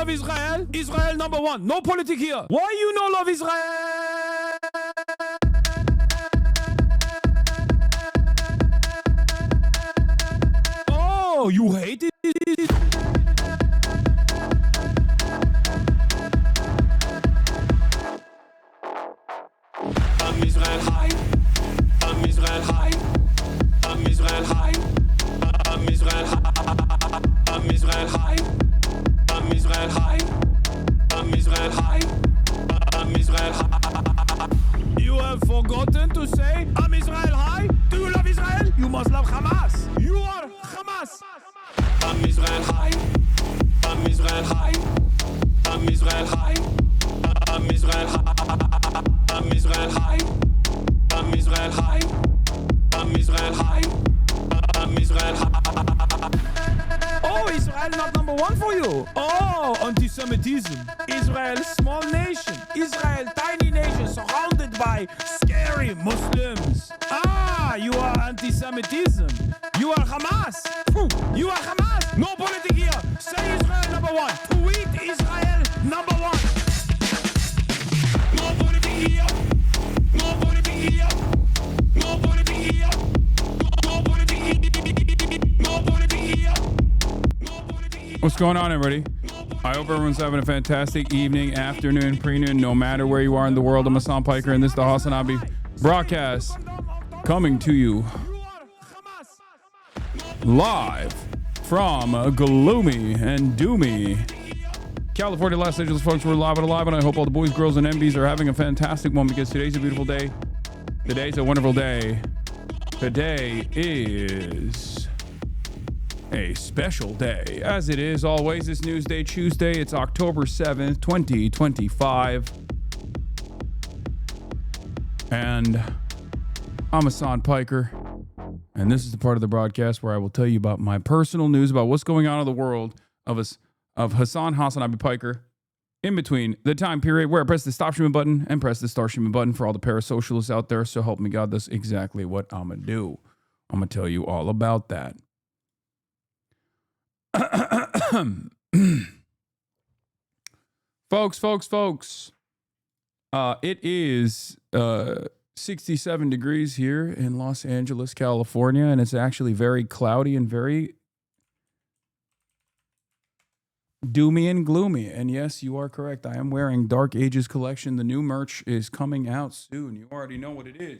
love Israel? Israel number one. No politic here. Why you no love Israel? Oh, you hate it? I'm Israel high. I'm Israel high. I'm Israel high. I'm Israel high. I'm Israel high. I'm Israel high. I'm Israel high. I'm Israel high. You have forgotten to say I'm Israel high? Do you love Israel? You must love Hamas. You are Hamas. I'm Israel high. I'm Israel high. I'm Israel high. I'm Israel high. I'm Israel high. I'm Israel high. I'm Israel high. I'm Israel high. Oh, Israel not number one for you. Oh, anti-Semitism. Israel, small nation. Israel, tiny nation surrounded by scary Muslims. Ah, you are anti-Semitism. You are Hamas. You are Hamas. No politics here. Say Israel number one. Tweet Israel number one. No politics here. No politics here. No politics here. No politics here. No politics here. What's going on, everybody? I hope everyone's having a fantastic evening, afternoon, pre-noon, no matter where you are in the world. I'm Hasan Piker, and this is the Hasanabi broadcast coming to you live from gloomy and doomy California, Los Angeles, folks. We're live and alive, and I hope all the boys, girls, and MBs are having a fantastic one because today's a beautiful day. Today's a wonderful day. Today is a special day, as it is always. It's Newsday Tuesday. It's October 7th, 2025. And I'm Hasan Piker. And this is the part of the broadcast where I will tell you about my personal news about what's going on in the world of Hasan Hasanabi Piker in between the time period where I press the stop streaming button and press the start streaming button for all the parasocialists out there. So help me God, that's exactly what I'm going to do. I'm going to tell you all about that. Folks. It is 67 degrees here in Los Angeles, California, and it's actually very cloudy and very doomy and gloomy. And yes, you are correct. I am wearing Dark Ages collection. The new merch is coming out soon. You already know what it is.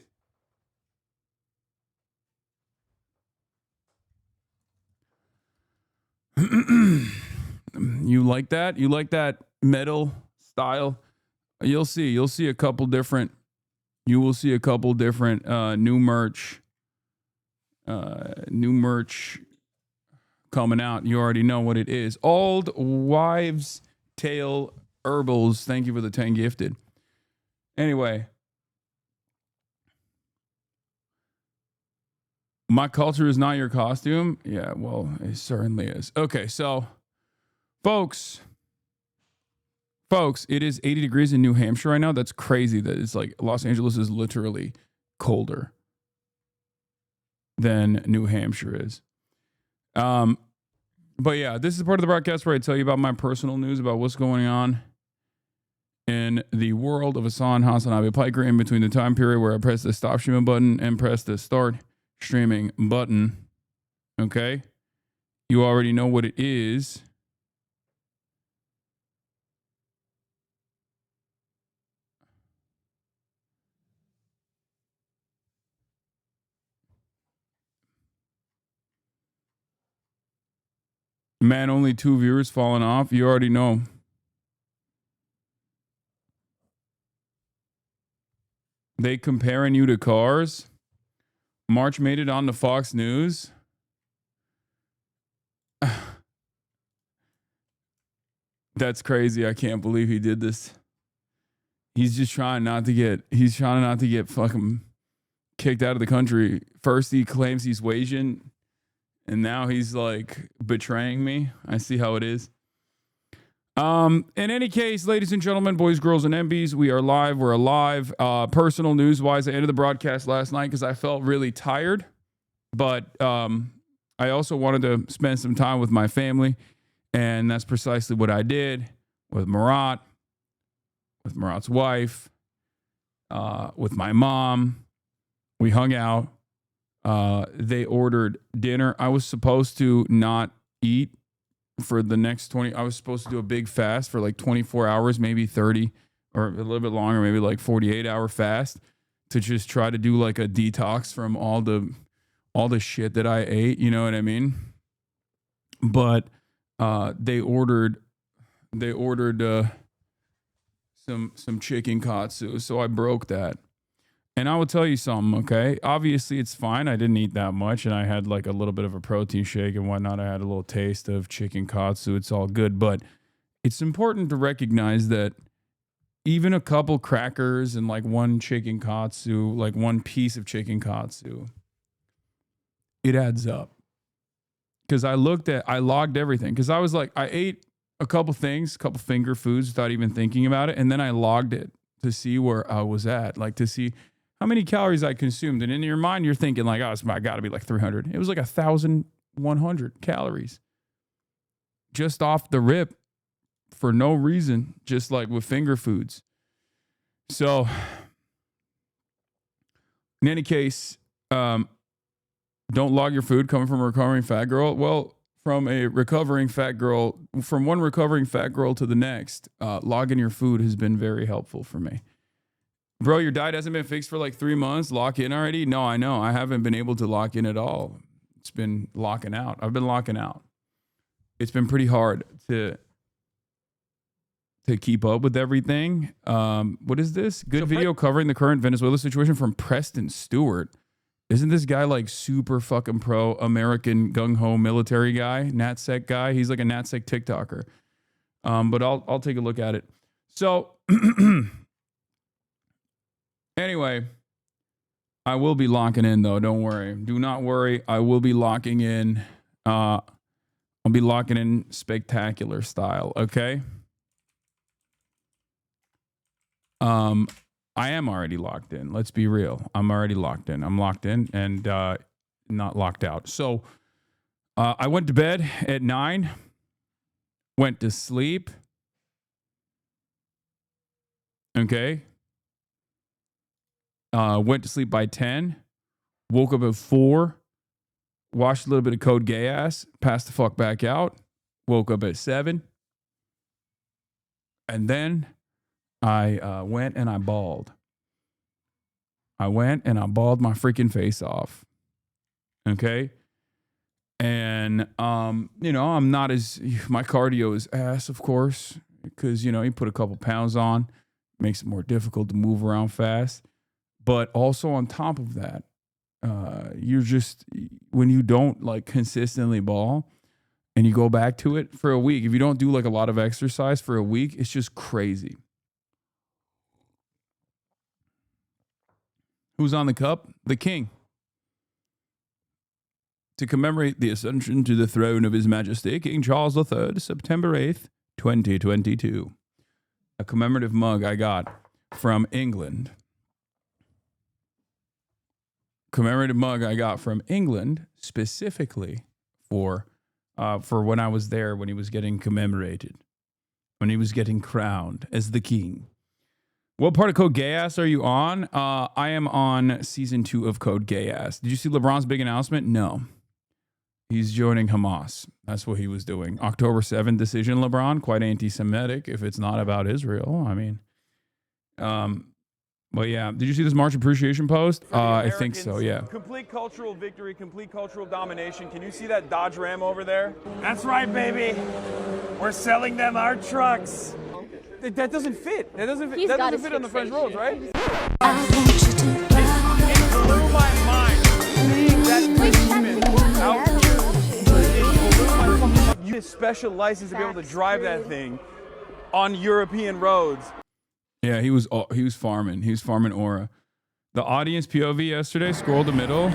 You like that? You like that metal style? You'll see a couple different new merch coming out. You already know what it is. Old Wives Tale Herbals. Thank you for the 10 gifted. Anyway, my culture is not your costume. Yeah, well, it certainly is. Okay, so folks, it is 80 degrees in New Hampshire right now. That's crazy that it's like Los Angeles is literally colder than New Hampshire is. But yeah, this is the part of the broadcast where I tell you about my personal news about what's going on in the world of Hasan Hasanabi Piker in between the time period where I press the stop streaming button and press the start streaming button. Okay? You already know what it is. Man, only 2 viewers falling off. You already know. They comparing you to cars. March made it on to Fox News. That's crazy. I can't believe he did this. He's just trying not to get fucking kicked out of the country. First he claims he's Asian, and now he's like betraying me. I see how it is. In any case, ladies and gentlemen, boys, girls, and MBs, we are live. We're alive. Personal news-wise, I ended the broadcast last night because I felt really tired. But I also wanted to spend some time with my family. And that's precisely what I did with Marat, with Marat's wife, with my mom. We hung out. They ordered dinner. I was supposed to not eat for the next 20. I was supposed to do a big fast for like 24 hours, maybe 30, or a little bit longer, maybe like 48-hour fast, to just try to do like a detox from all the shit that I ate. You know what I mean? But they ordered some chicken katsu, so I broke that. And I will tell you something, okay? Obviously, it's fine. I didn't eat that much, and I had like a little bit of a protein shake and whatnot. I had a little taste of chicken katsu. It's all good, but it's important to recognize that even a couple crackers and like one chicken katsu, like one piece of chicken katsu, it adds up. Because I logged everything. Because I was like, I ate a couple things, a couple finger foods without even thinking about it. And then I logged it to see where I was at, like to see how many calories I consumed. And in your mind, you're thinking like, oh, it's got to be like 300. It was like 1,100 calories just off the rip for no reason, just like with finger foods. So in any case, don't log your food coming from a recovering fat girl. Well, from one recovering fat girl to the next, logging your food has been very helpful for me. Bro, your diet hasn't been fixed for like 3 months. Lock in already? No, I know. I haven't been able to lock in at all. It's been locking out. I've been locking out. It's been pretty hard to keep up with everything. What is this? Good video covering the current Venezuela situation from Preston Stewart. Isn't this guy like super fucking pro American gung-ho military guy, NatSec guy? He's like a NatSec TikToker. But I'll take a look at it. So anyway, I will be locking in though. Don't worry. Do not worry. I will be locking in. I'll be locking in spectacular style. Okay. I am already locked in. Let's be real. I'm already locked in. I'm locked in and not locked out. So I went to bed at 9, went to sleep. Okay. Went to sleep by 10, woke up at 4, watched a little bit of Code Gay Ass, passed the fuck back out, woke up at 7, and then I went and I bawled. I went and I bawled my freaking face off. Okay. And, you know, I'm not my cardio is ass, of course, because, you know, you put a couple pounds on, makes it more difficult to move around fast. But also on top of that, you're just, when you don't like consistently ball and you go back to it for a week, if you don't do like a lot of exercise for a week, it's just crazy. Who's on the cup? The king. To commemorate the ascension to the throne of His Majesty, King Charles III, September 8th, 2022. A commemorative mug I got from England. Commemorative mug I got from England specifically for when I was there, when he was getting commemorated, when he was getting crowned as the king. What part of Code Gay Ass are you on? I am on season 2 of Code Gay Ass. Did you see LeBron's big announcement? No. He's joining Hamas. That's what he was doing. October 7th decision, LeBron. Quite anti-Semitic if it's not about Israel. I mean, but yeah. Did you see this March Appreciation post? I think so, yeah. Complete cultural victory, complete cultural domination. Can you see that Dodge Ram over there? That's right, baby. We're selling them our trucks. That doesn't fit. That doesn't fit. That doesn't fit on the French roads, right? It blew my mind seeing that policeman out here. It blew my fucking mind. You need a special license to be able to drive that thing on European roads. Yeah, he was farming. He was farming aura. The audience POV yesterday, scroll to middle.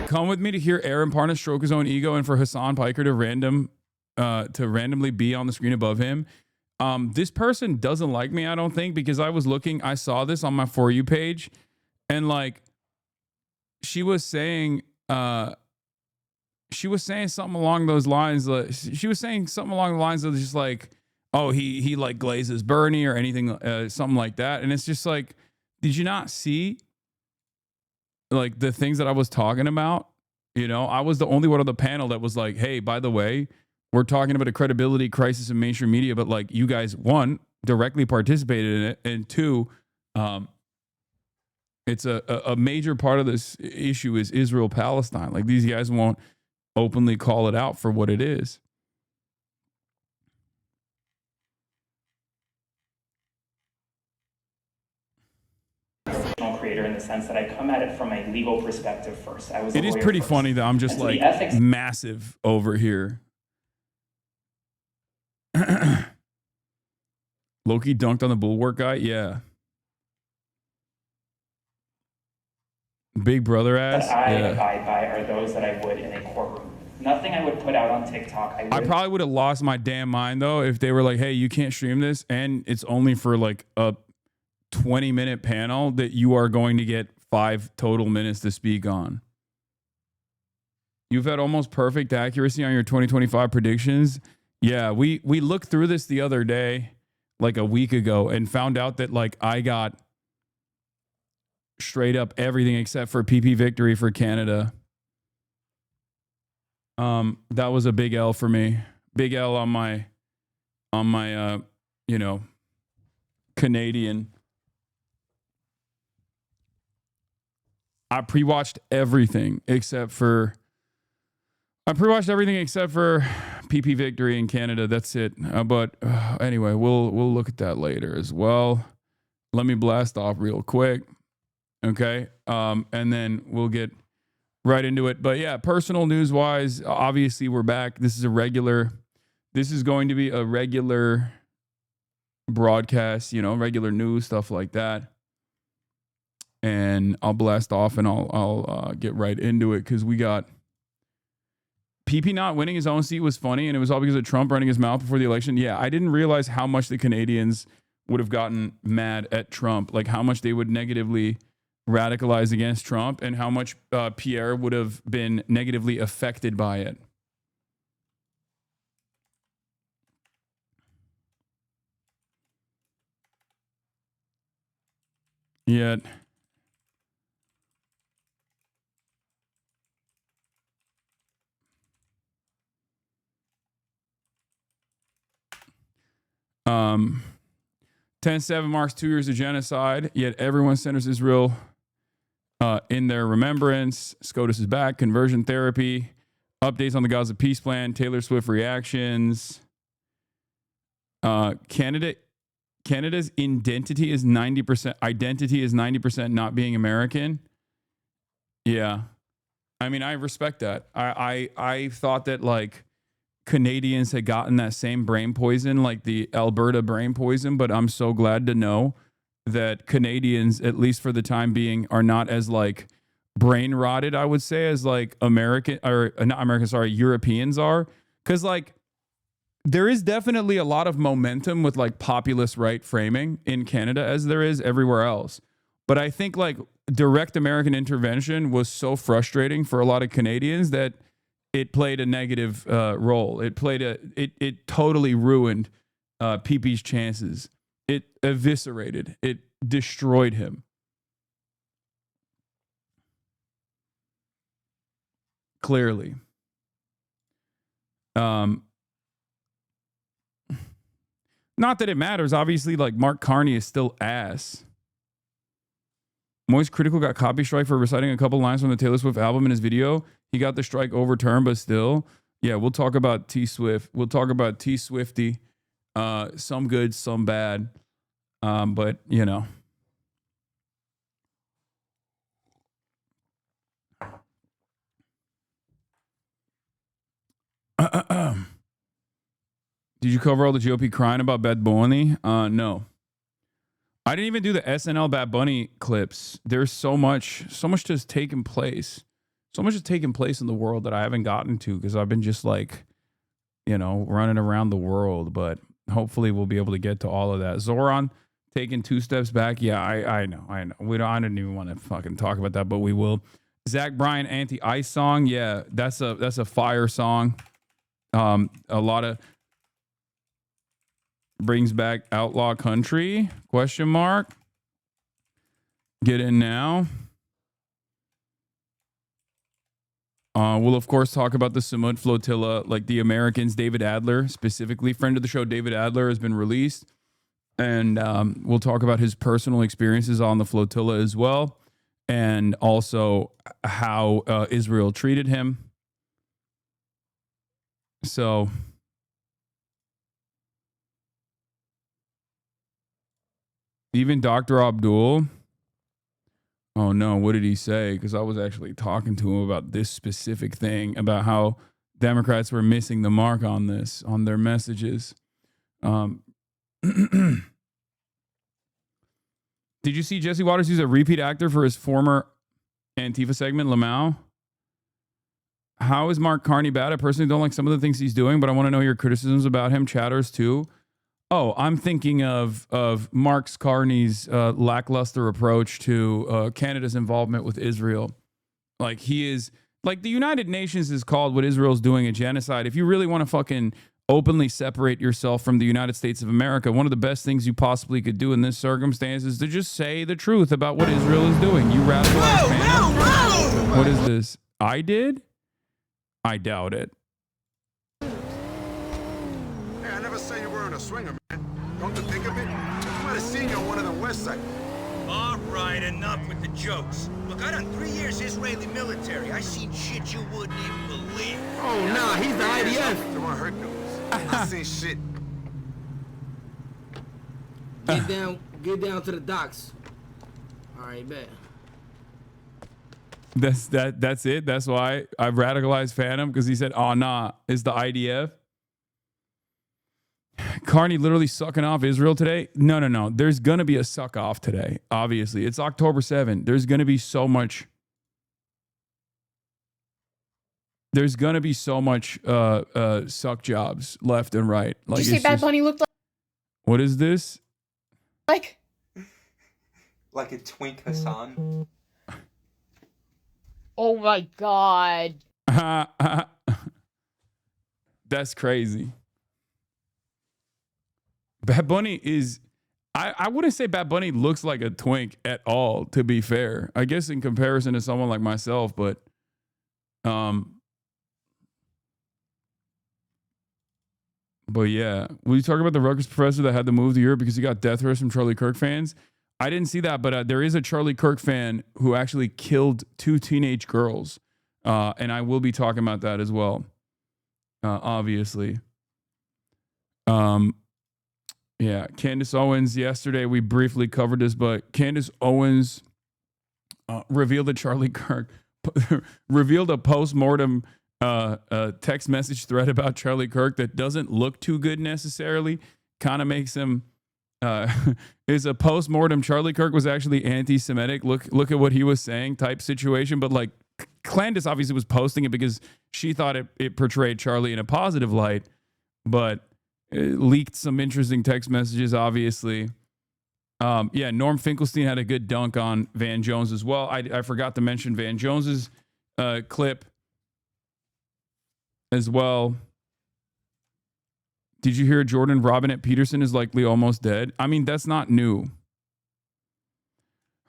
Come with me to hear Aaron Parna stroke his own ego and for Hasan Piker to randomly be on the screen above him. This person doesn't like me, I don't think, because I saw this on my For You page, and like she was saying she was saying something along those lines. She was saying something along the lines of just like, oh, he like glazes Bernie or anything, something like that. And it's just like, did you not see like the things that I was talking about? You know, I was the only one on the panel that was like, hey, by the way, we're talking about a credibility crisis in mainstream media, but like you guys, one, directly participated in it, and two, it's a major part of this issue is Israel-Palestine. Like these guys won't openly call it out for what it is. Creator in the sense that I come at it from a legal perspective first. It is pretty funny that I'm just like massive over here. Loki dunked on the Bulwark guy. Yeah. Big Brother ass. That I abide by are those that I would in a courtroom. Nothing I would put out on TikTok. I probably would have lost my damn mind though if they were like, hey, you can't stream this and it's only for like a 20-minute panel that you are going to get 5 total minutes to speak on. You've had almost perfect accuracy on your 2025 predictions. Yeah, we looked through this the other day, like a week ago, and found out that like I got straight up everything except for PP victory for Canada. That was a big L for me. Big L on my you know, Canadian. I pre-watched everything except for PP victory in Canada. That's it. But anyway, we'll look at that later as well. Let me blast off real quick. Okay. And then we'll get right into it. But yeah, personal news wise, obviously we're back. This is going to be a regular broadcast, you know, regular news, stuff like that. And I'll blast off and I'll get right into it because we got PP not winning his own seat was funny, and it was all because of Trump running his mouth before the election. Yeah, I didn't realize how much the Canadians would have gotten mad at Trump, like how much they would negatively radicalize against Trump and how much Pierre would have been negatively affected by it. Yet... Um, 10/7 marks 2 years of genocide, yet everyone centers Israel in their remembrance. SCOTUS is back. Conversion therapy. Updates on the Gaza peace plan. Taylor Swift reactions. Canada's identity is 90% not being American. Yeah. I mean, I respect that. I thought that like Canadians had gotten that same brain poison, like the Alberta brain poison, but I'm so glad to know that Canadians, at least for the time being, are not as like brain rotted, I would say, as like Europeans are. Because like there is definitely a lot of momentum with like populist right framing in Canada as there is everywhere else. But I think like direct American intervention was so frustrating for a lot of Canadians that it played a negative role. It totally ruined PP's chances. It eviscerated. It destroyed him. Clearly. Not that it matters. Obviously, like Mark Carney is still ass. Moist Critical got copy strike for reciting a couple lines from the Taylor Swift album in his video. He got the strike overturned, but still, yeah, we'll talk about T Swift. We'll talk about T Swifty. Some good, some bad. But you know. Did you cover all the GOP crying about Bad Bunny? No. I didn't even do the SNL Bad Bunny clips. There's so much just taking place. So much has taken place in the world that I haven't gotten to because I've been just like, you know, running around the world. But hopefully we'll be able to get to all of that. Zoran taking 2 steps back. Yeah, I know. I don't even want to fucking talk about that, but we will. Zach Bryan anti-ice song. Yeah, that's a fire song. A lot of brings back outlaw country, question mark. Get in now. We'll of course talk about the Samud flotilla, like the Americans. David Adler, specifically, friend of the show, David Adler, has been released. And we'll talk about his personal experiences on the flotilla as well. And also how Israel treated him. So even Dr. Abdul, oh no, what did he say? Because I was actually talking to him about this specific thing, about how Democrats were missing the mark on this, on their messages. Did you see Jesse Waters use a repeat actor for his former Antifa segment, Lamau? How is Mark Carney bad? I personally don't like some of the things he's doing, but I want to know your criticisms about him. Chatters too. Oh, I'm thinking of Mark Carney's lackluster approach to Canada's involvement with Israel. Like he is, like the United Nations is called what Israel's doing a genocide. If you really want to fucking openly separate yourself from the United States of America, one of the best things you possibly could do in this circumstance is to just say the truth about what Israel is doing. You radicalized man. What is this? I did? I doubt it. Hey, I never said you weren't a swinger, man. Don't you think of it? I might have seen you on one of the west side. All right, enough with the jokes. Look, I done 3 years Israeli military. I seen shit you wouldn't even believe. Oh, nah, he's the IDF. The one Hercules. I seen shit. Get down to the docks. All right, bet. That's it. That's why I radicalized Phantom, because he said, "Oh nah, it's the IDF." Carney literally sucking off Israel today. No. There's gonna be a suck off today. Obviously, it's October 7th. There's gonna be so much. There's gonna be so much suck jobs left and right. Like, did you say Bad Bunny looked like? What is this? Like a twink Hasan. Oh my god. That's crazy. Bad Bunny is, I wouldn't say Bad Bunny looks like a twink at all, to be fair. I guess in comparison to someone like myself, but yeah. Will you talk about the Rutgers professor that had to move to Europe because he got death threats from Charlie Kirk fans? I didn't see that, but there is a Charlie Kirk fan who actually killed 2 teenage girls. And I will be talking about that as well. Obviously. Yeah, Candace Owens, yesterday we briefly covered this, but Candace Owens revealed that Charlie Kirk revealed a post-mortem text message thread about Charlie Kirk that doesn't look too good necessarily. Kind of makes him is a post-mortem. Charlie Kirk was actually anti-Semitic. Look at what he was saying type situation. But like Candace obviously was posting it because she thought it portrayed Charlie in a positive light, but it leaked some interesting text messages, obviously. Yeah, Norm Finkelstein had a good dunk on Van Jones as well. I forgot to mention Van Jones's clip as well. Did you hear Jordan Robinette Peterson is likely almost dead? I mean, that's not new.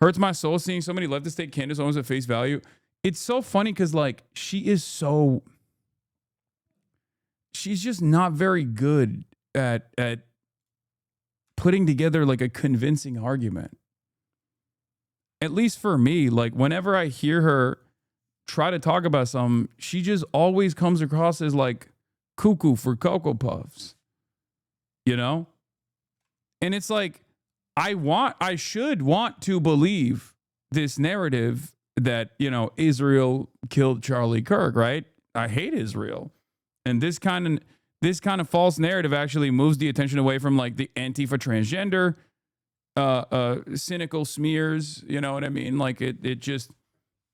Hurts my soul seeing so many leftists take Candace Owens at face value. It's so funny because, like, she's just not very good at putting together, like, a convincing argument. At least for me, like, whenever I hear her try to talk about something, she just always comes across as, like, cuckoo for Cocoa Puffs. You know? And it's like, I should want to believe this narrative that, you know, Israel killed Charlie Kirk, right? I hate Israel. And this kind of false narrative actually moves the attention away from, like, the Antifa transgender, cynical smears, you know what I mean? Like, it just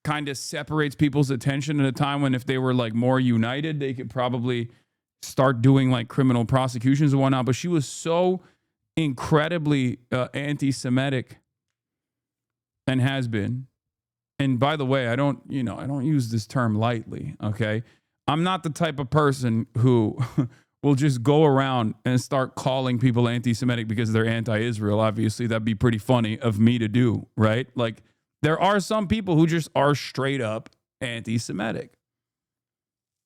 kind of separates people's attention at a time when if they were, like, more united, they could probably start doing, like, criminal prosecutions and whatnot. But she was so incredibly anti-Semitic and has been. And by the way, I don't use this term lightly, okay? I'm not the type of person who will just go around and start calling people anti-Semitic because they're anti-Israel. Obviously, that'd be pretty funny of me to do, right? Like, there are some people who just are straight up anti-Semitic.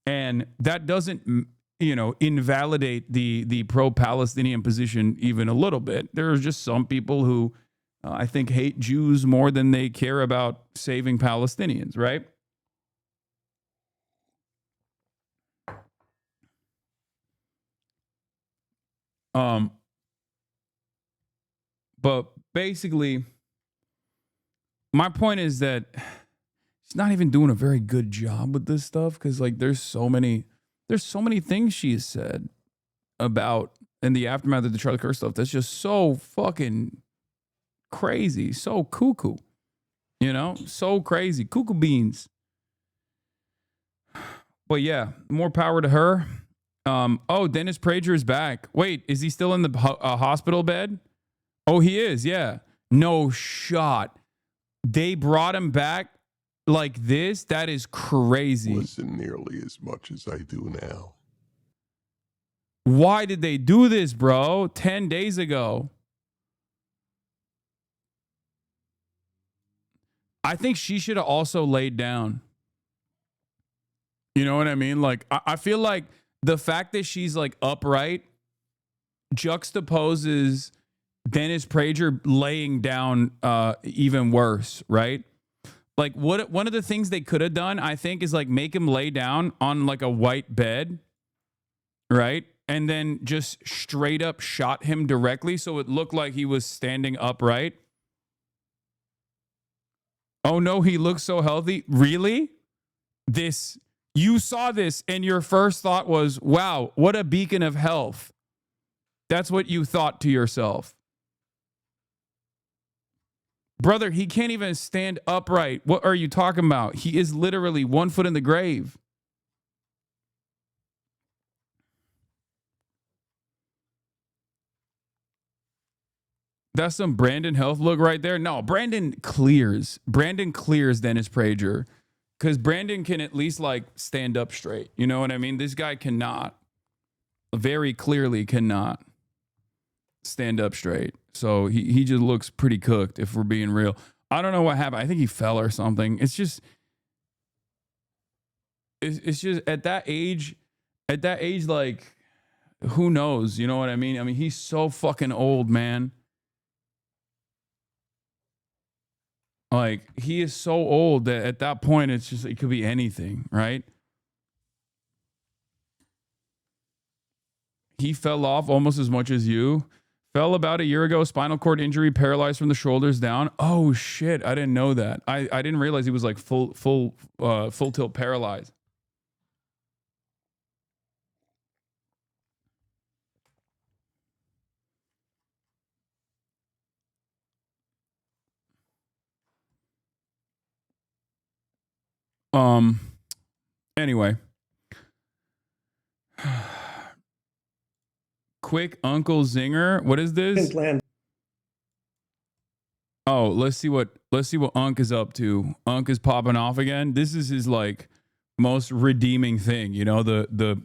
And that doesn't, invalidate the pro-Palestinian position even a little bit. There are just some people who I think hate Jews more than they care about saving Palestinians, right? But basically, my point is that she's not even doing a very good job with this stuff, because like there's so many things she has said about in the aftermath of the Charlie Kirk stuff that's just so fucking crazy, so cuckoo, so crazy, cuckoo beans. But yeah, more power to her. Dennis Prager is back. Wait, is he still in the hospital bed? Oh, he is. Yeah. No shot. They brought him back like this? That is crazy. Listen nearly as much as I do now. Why did they do this, bro? 10 days ago. I think she should have also laid down. You know what I mean? Like, I feel like the fact that she's like upright juxtaposes Dennis Prager laying down even worse, right? Like, one of the things they could have done, I think, is like make him lay down on like a white bed, right? And then just straight up shot him directly so it looked like he was standing upright. Oh no, he looks so healthy. Really? You saw this and your first thought was, wow, what a beacon of health. That's what you thought to yourself. Brother, he can't even stand upright. What are you talking about? He is literally 1 foot in the grave. That's some Brandon Health look right there. No, Brandon clears Dennis Prager, because Brandon can at least like stand up straight. You know what I mean? This guy cannot, very clearly cannot stand up straight. So he just looks pretty cooked, if we're being real. I don't know what happened. I think he fell or something. It's just at that age, like, who knows? You know what I mean? I mean, he's so fucking old, man. Like, he is so old that at that point, it's just, it could be anything, right? He fell off almost as much as you. Fell about a year ago, spinal cord injury, paralyzed from the shoulders down. Oh shit, I didn't know that. I didn't realize he was like full tilt paralyzed. Anyway. Quick Uncle Zinger. What is this? Oh, let's see what Unc is up to. Unc is popping off again. This is his like most redeeming thing, the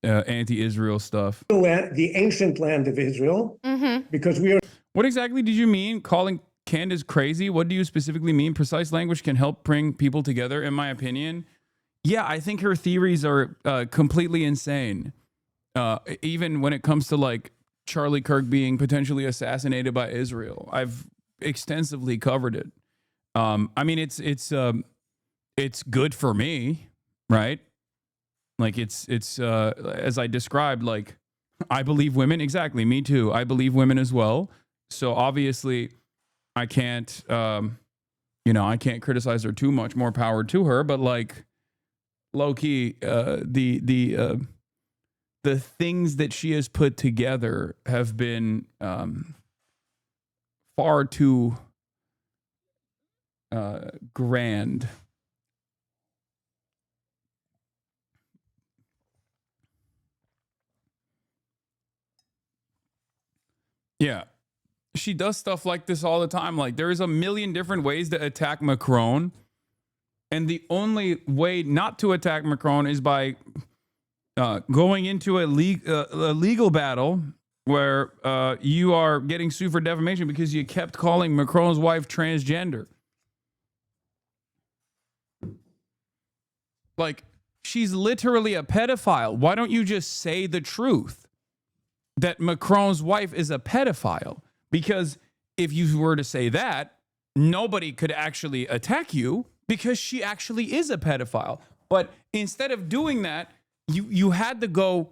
anti-Israel stuff. The ancient land of Israel, because we are. What exactly did you mean calling Candace crazy? What do you specifically mean? Precise language can help bring people together, in my opinion. Yeah, I think her theories are completely insane. Even when it comes to like Charlie Kirk being potentially assassinated by Israel, I've extensively covered it. I mean, it's good for me, right? Like it's as I described, like I believe women. Exactly. Me too. I believe women as well. So obviously I can't, I can't criticize her too much. More power to her, but like low key, the things that she has put together have been far too grand. Yeah. She does stuff like this all the time. Like, there is a million different ways to attack Macron. And the only way not to attack Macron is by going into a legal battle where you are getting sued for defamation because you kept calling Macron's wife transgender. Like, she's literally a pedophile. Why don't you just say the truth that Macron's wife is a pedophile? Because if you were to say that, nobody could actually attack you because she actually is a pedophile. But instead of doing that, you had to go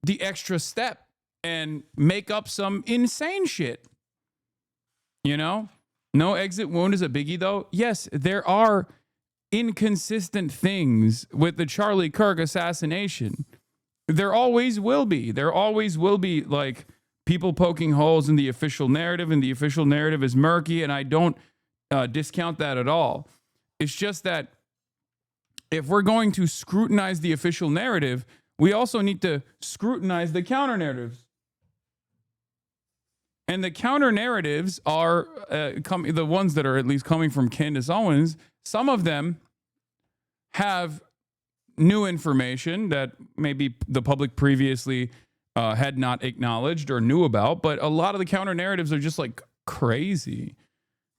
the extra step and make up some insane shit. You know? No exit wound is a biggie, though. Yes, there are inconsistent things with the Charlie Kirk assassination. There always will be. There always will be, like, people poking holes in the official narrative, and the official narrative is murky, and I don't discount that at all. It's just that if we're going to scrutinize the official narrative, we also need to scrutinize the counter narratives. And the counter narratives are the ones that are at least coming from Candace Owens. Some of them have new information that maybe the public previously had not acknowledged or knew about, but a lot of the counter narratives are just like crazy.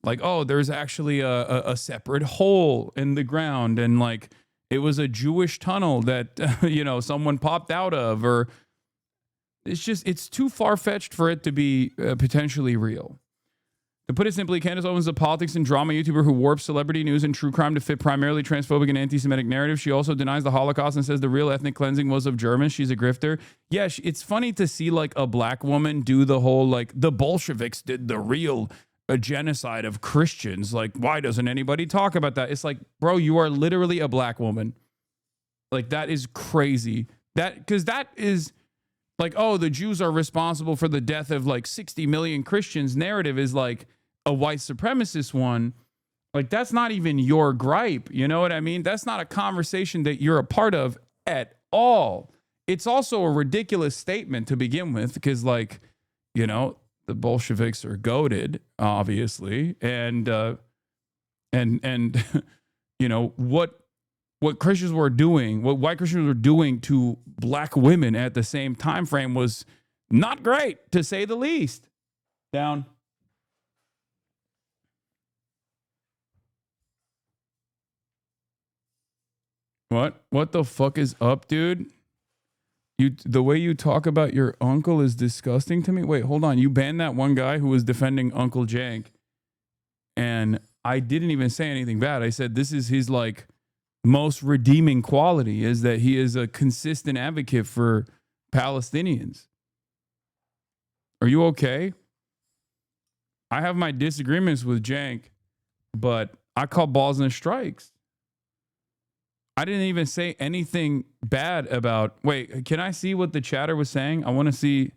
Like, oh, there's actually a separate hole in the ground, and like it was a Jewish tunnel that someone popped out of, or it's too far-fetched for it to be potentially real. To put it simply, Candace Owens is a politics and drama YouTuber who warps celebrity news and true crime to fit primarily transphobic and anti-Semitic narratives. She also denies the Holocaust and says the real ethnic cleansing was of Germans. She's a grifter. Yeah, it's funny to see like a black woman do the whole like the Bolsheviks did the real genocide of Christians. Like, why doesn't anybody talk about that? It's like, bro, you are literally a black woman. Like, that is crazy. Because that is like, oh, the Jews are responsible for the death of like 60 million Christians. Narrative is like a white supremacist one. Like, that's not even your gripe. You know what I mean? That's not a conversation that you're a part of at all. It's also a ridiculous statement to begin with, because like, the Bolsheviks are goated, obviously. And what Christians were doing, what white Christians were doing to black women at the same time frame was not great, to say the least. Down. What the fuck is up, dude? The way you talk about your uncle is disgusting to me. Wait, hold on. You banned that one guy who was defending Uncle Jank, and I didn't even say anything bad. I said this is his like most redeeming quality, is that he is a consistent advocate for Palestinians. Are you okay? I have my disagreements with Jank, but I call balls and strikes. I didn't even say anything bad about... Wait, can I see what the chatter was saying? I want to see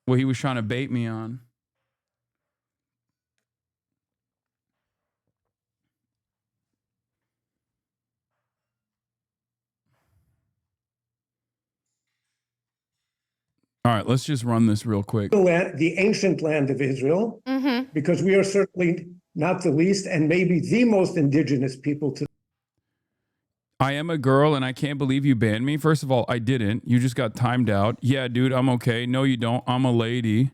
what he was trying to bait me on. All right, let's just run this real quick. The ancient land of Israel, because we are certainly not the least and maybe the most indigenous people to. I am a girl and I can't believe you banned me. First of all, I didn't. You just got timed out. Yeah, dude, I'm okay. No, you don't. I'm a lady.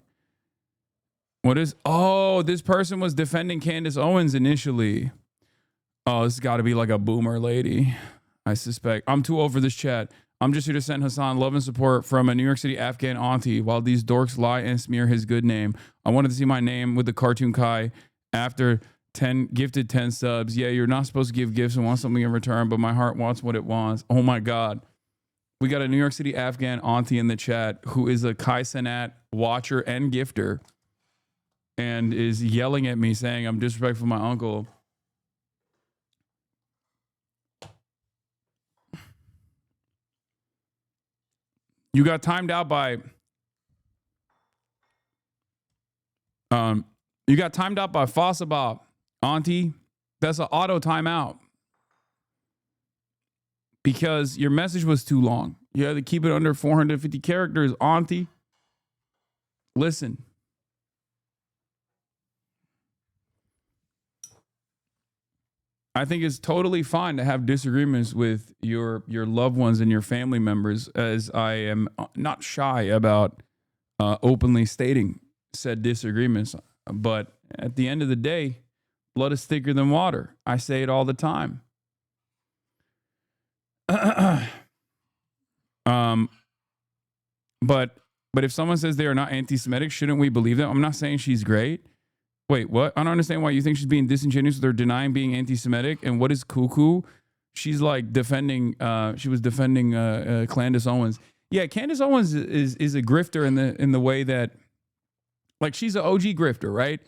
What is... Oh, this person was defending Candace Owens initially. Oh, this has got to be like a boomer lady, I suspect. I'm too old for this chat. I'm just here to send Hasan love and support from a New York City Afghan auntie while these dorks lie and smear his good name. I wanted to see my name with the cartoon Kai after 10 gifted 10 subs. Yeah, you're not supposed to give gifts and want something in return, but my heart wants what it wants. Oh my God. We got a New York City Afghan auntie in the chat who is a Kai Cenat watcher and gifter and is yelling at me saying I'm disrespectful to my uncle. You got timed out by Fossabop, auntie. That's an auto timeout because your message was too long. You had to keep it under 450 characters, auntie. Listen. I think it's totally fine to have disagreements with your loved ones and your family members, as I am not shy about openly stating said disagreements. But at the end of the day, blood is thicker than water. I say it all the time. But if someone says they are not anti-Semitic, shouldn't we believe them? I'm not saying she's great. Wait, what? I don't understand why you think she's being disingenuous with her denying being anti-Semitic. And what is cuckoo? She's like defending. She was defending Candace Owens. Yeah, Candace Owens is a grifter in the way that, like, she's an OG grifter, right?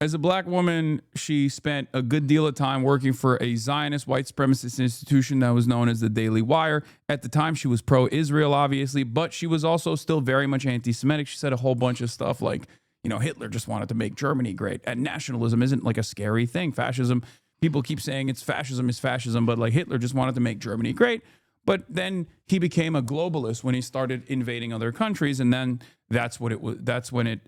As a black woman, she spent a good deal of time working for a Zionist white supremacist institution that was known as the Daily Wire. At the time, she was pro-Israel, obviously, but she was also still very much anti-Semitic. She said a whole bunch of stuff like, you know, Hitler just wanted to make Germany great. And nationalism isn't like a scary thing. Fascism, people keep saying it's fascism, but like Hitler just wanted to make Germany great. But then he became a globalist when he started invading other countries. And then that's when it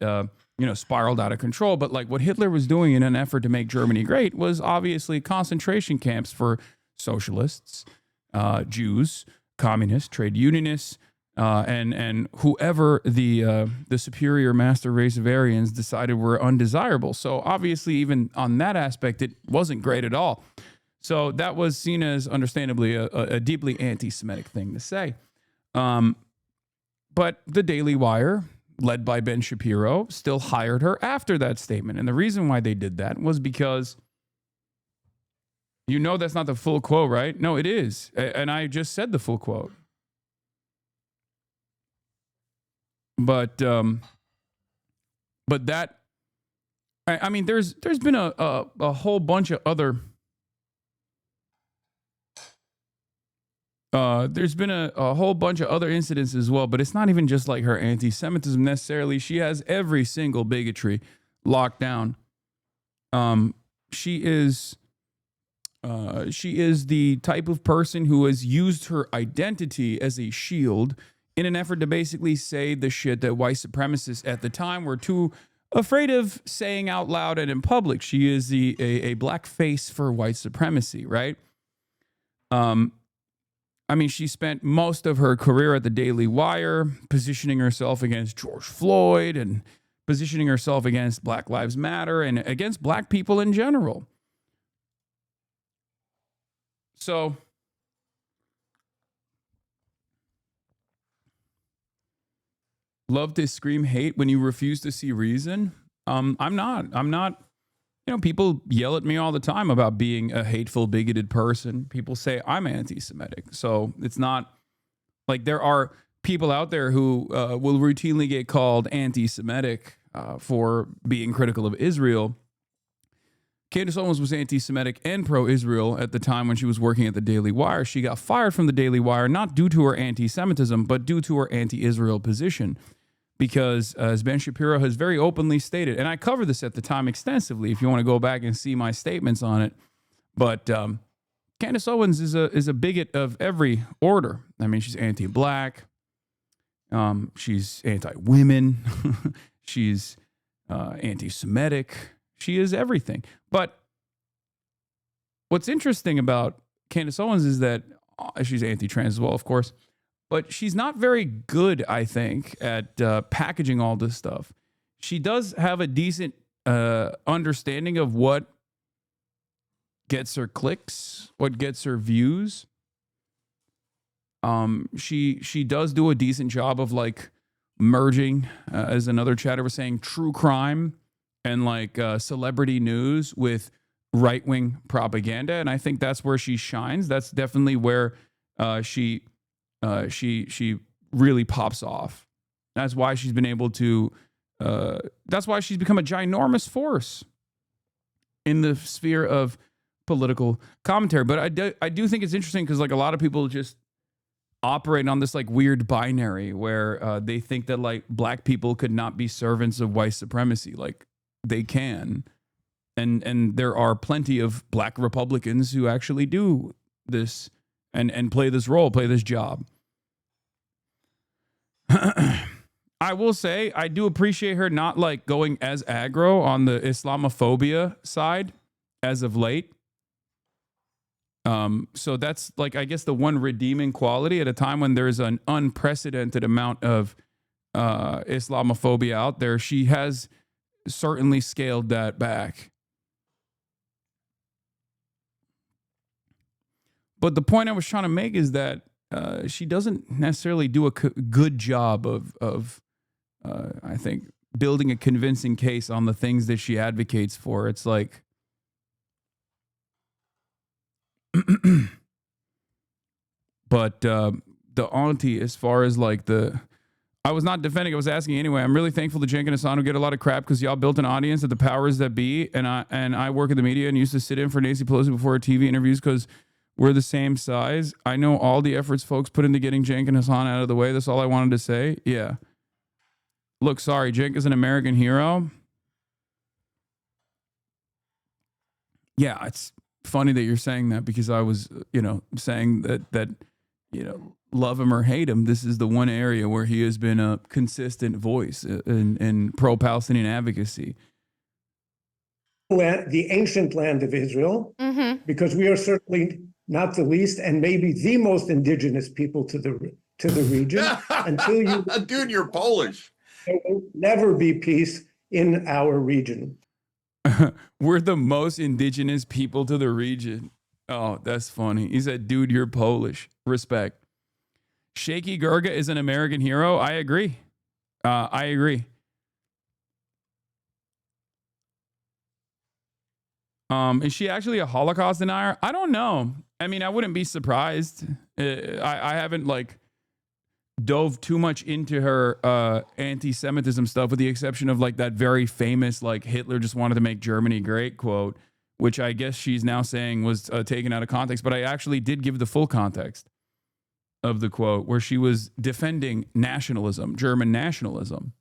spiraled out of control. But like what Hitler was doing in an effort to make Germany great was obviously concentration camps for socialists, Jews, communists, trade unionists, and whoever the superior master race of Aryans decided were undesirable. So obviously, even on that aspect, it wasn't great at all. So that was seen as, understandably, a deeply anti-Semitic thing to say. But the Daily Wire, led by Ben Shapiro, still hired her after that statement. And the reason why they did that was because, you know, that's not the full quote, right? No, it is. And I just said the full quote. But that, I mean, there's been a whole bunch of other, there's been a whole bunch of other incidents as well, but it's not even just like her anti-Semitism necessarily. She has every single bigotry locked down. She is the type of person who has used her identity as a shield in an effort to basically say the shit that white supremacists at the time were too afraid of saying out loud and in public. She is a black face for white supremacy, right? I mean, she spent most of her career at the Daily Wire positioning herself against George Floyd and positioning herself against Black Lives Matter and against black people in general. So love to scream hate when you refuse to see reason. I'm not, you know, people yell at me all the time about being a hateful, bigoted person. People say I'm anti-Semitic. So it's not like there are people out there who will routinely get called anti-Semitic for being critical of Israel. Candace Owens was anti-Semitic and pro-Israel at the time when she was working at the Daily Wire. She got fired from the Daily Wire, not due to her anti-Semitism, but due to her anti-Israel position. Because as Ben Shapiro has very openly stated, and I covered this at the time extensively if you want to go back and see my statements on it, but Candace Owens is a bigot of every order. I mean, she's anti-black, she's anti-women, she's anti-Semitic, she is everything. But what's interesting about Candace Owens is that she's anti-trans as well, of course. But she's not very good, I think, at packaging all this stuff. She does have a decent understanding of what gets her clicks, what gets her views. She does do a decent job of like merging, as another chatter was saying, true crime and like celebrity news with right-wing propaganda. And I think that's where she shines. That's definitely where she really pops off. That's why she's been able to, that's why she's become a ginormous force in the sphere of political commentary. But I do think it's interesting because like a lot of people just operate on this like weird binary where they think that like black people could not be servants of white supremacy. Like they can. And there are plenty of black Republicans who actually do this and play this role, play this job. I will say I do appreciate her not like going as aggro on the Islamophobia side as of late. So that's like, I guess, the one redeeming quality at a time when there's an unprecedented amount of Islamophobia out there. She has certainly scaled that back. But the point I was trying to make is that she doesn't necessarily do a good job of I think, building a convincing case on the things that she advocates for. It's like, but the auntie, as far as like I was not defending, I was asking anyway. I'm really thankful to Cenk and Hasan, who get a lot of crap because y'all built an audience at the powers that be, and I work in the media and used to sit in for Nancy Pelosi before her TV interviews because we're the same size. I know all the efforts folks put into getting Cenk and Hasan out of the way. That's all I wanted to say. Yeah. Look, sorry, Cenk is an American hero. Yeah, it's funny that you're saying that because I was, saying that love him or hate him, this is the one area where he has been a consistent voice in pro-Palestinian advocacy. The ancient land of Israel, because we are certainly not the least and maybe the most indigenous people to the region. Until you, dude, you're Polish. There will never be peace in our region. We're the most indigenous people to the region. Oh, that's funny. He said, dude, you're Polish. Respect. Shaky Gurga is an American hero. I agree. I agree. Is she actually a Holocaust denier? I don't know. I mean, I wouldn't be surprised. I haven't dove too much into her anti-Semitism stuff, with the exception of that very famous Hitler just wanted to make Germany great quote, which I guess she's now saying was taken out of context. But I actually did give the full context of the quote, where she was defending nationalism, German nationalism,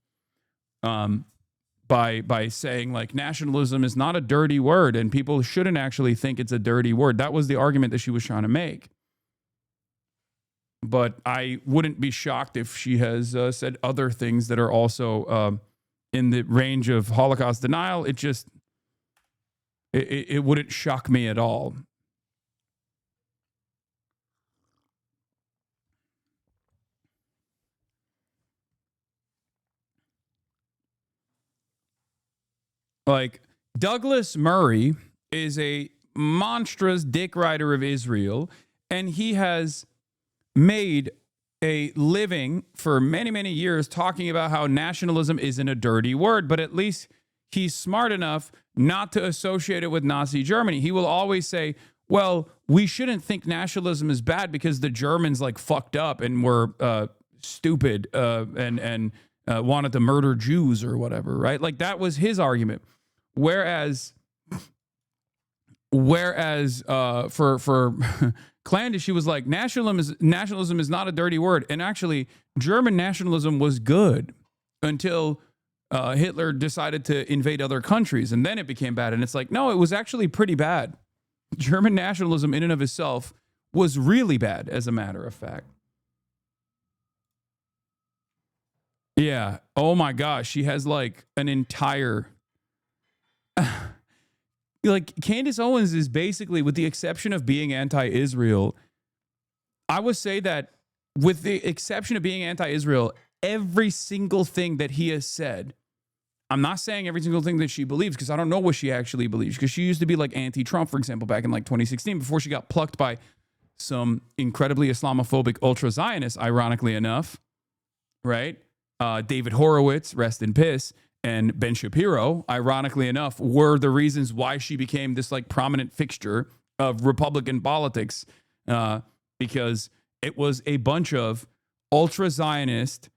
by saying nationalism is not a dirty word and people shouldn't actually think it's a dirty word. That was the argument that she was trying to make. But I wouldn't be shocked if she has said other things that are also in the range of Holocaust denial. It just, it wouldn't shock me at all. Douglas Murray is a monstrous dick rider of Israel, and he has made a living for many, many years talking about how nationalism isn't a dirty word, but at least he's smart enough not to associate it with Nazi Germany. He will always say, well, we shouldn't think nationalism is bad because the Germans fucked up and were stupid and wanted to murder Jews or whatever, right? That was his argument. Whereas for Clandis, she was like, nationalism is not a dirty word. And actually, German nationalism was good until Hitler decided to invade other countries. And then it became bad. And it's no, it was actually pretty bad. German nationalism in and of itself was really bad, as a matter of fact. Yeah. Oh my gosh. She has an entire... Candace Owens is basically, with the exception of being anti-Israel, I would say that with the exception of being anti-Israel, every single thing that he has said, I'm not saying every single thing that she believes, because I don't know what she actually believes, because she used to be anti-Trump, for example, back in 2016, before she got plucked by some incredibly Islamophobic ultra-Zionists, ironically enough, right? David Horowitz, rest in piss, and Ben Shapiro, ironically enough, were the reasons why she became this prominent fixture of Republican politics, because it was a bunch of ultra-Zionist,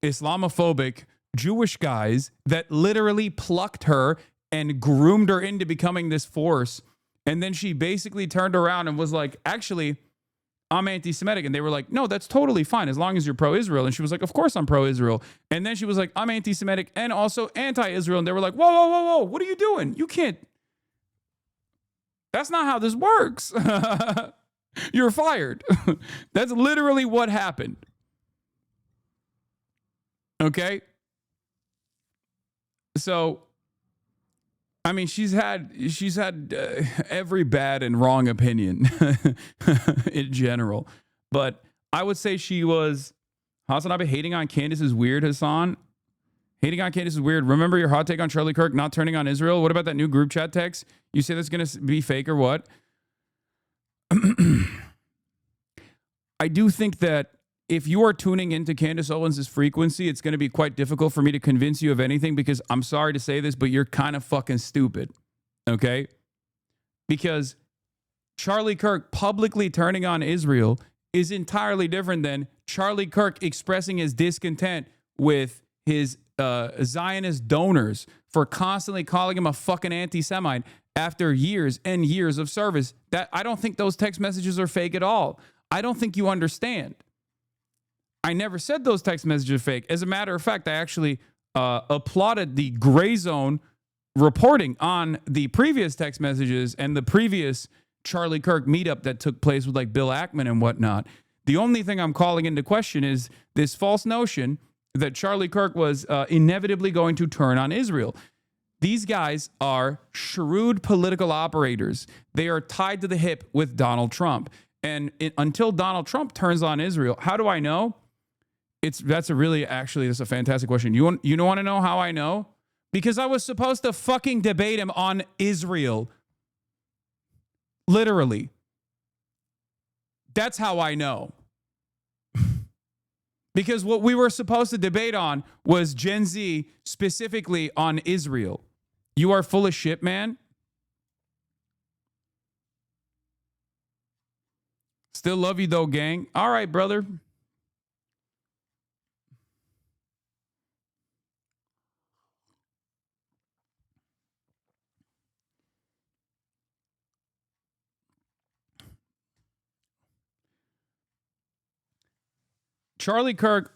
Islamophobic Jewish guys that literally plucked her and groomed her into becoming this force. And then she basically turned around and was like, actually, I'm anti-Semitic. And they were like, no, that's totally fine as long as you're pro-Israel. And she was like, of course I'm pro-Israel. And then she was like, I'm anti-Semitic and also anti-Israel. And they were like, whoa, whoa, whoa, whoa, what are you doing? You can't. That's not how this works. You're fired. That's literally what happened. Okay. So I mean, she's had every bad and wrong opinion in general, but I would say she was Hasanabi hating on Candace is weird. Hasan, hating on Candace is weird. Remember your hot take on Charlie Kirk not turning on Israel? What about that new group chat text? You say that's going to be fake or what? I do think that if you are tuning into Candace Owens' frequency, it's going to be quite difficult for me to convince you of anything because I'm sorry to say this, but you're kind of fucking stupid, okay? Because Charlie Kirk publicly turning on Israel is entirely different than Charlie Kirk expressing his discontent with his Zionist donors for constantly calling him a fucking anti-Semite after years and years of service. That I don't think those text messages are fake at all. I don't think you understand. I never said those text messages are fake. As a matter of fact, I actually applauded the gray zone reporting on the previous text messages and the previous Charlie Kirk meetup that took place with like Bill Ackman and whatnot. The only thing I'm calling into question is this false notion that Charlie Kirk was inevitably going to turn on Israel. These guys are shrewd political operators. They are tied to the hip with Donald Trump. And until Donald Trump turns on Israel, how do I know? That's a fantastic question. You want to know how I know? Because I was supposed to fucking debate him on Israel. Literally. That's how I know. Because what we were supposed to debate on was Gen Z, specifically on Israel. You are full of shit, man. Still love you though, gang. All right, brother. Charlie Kirk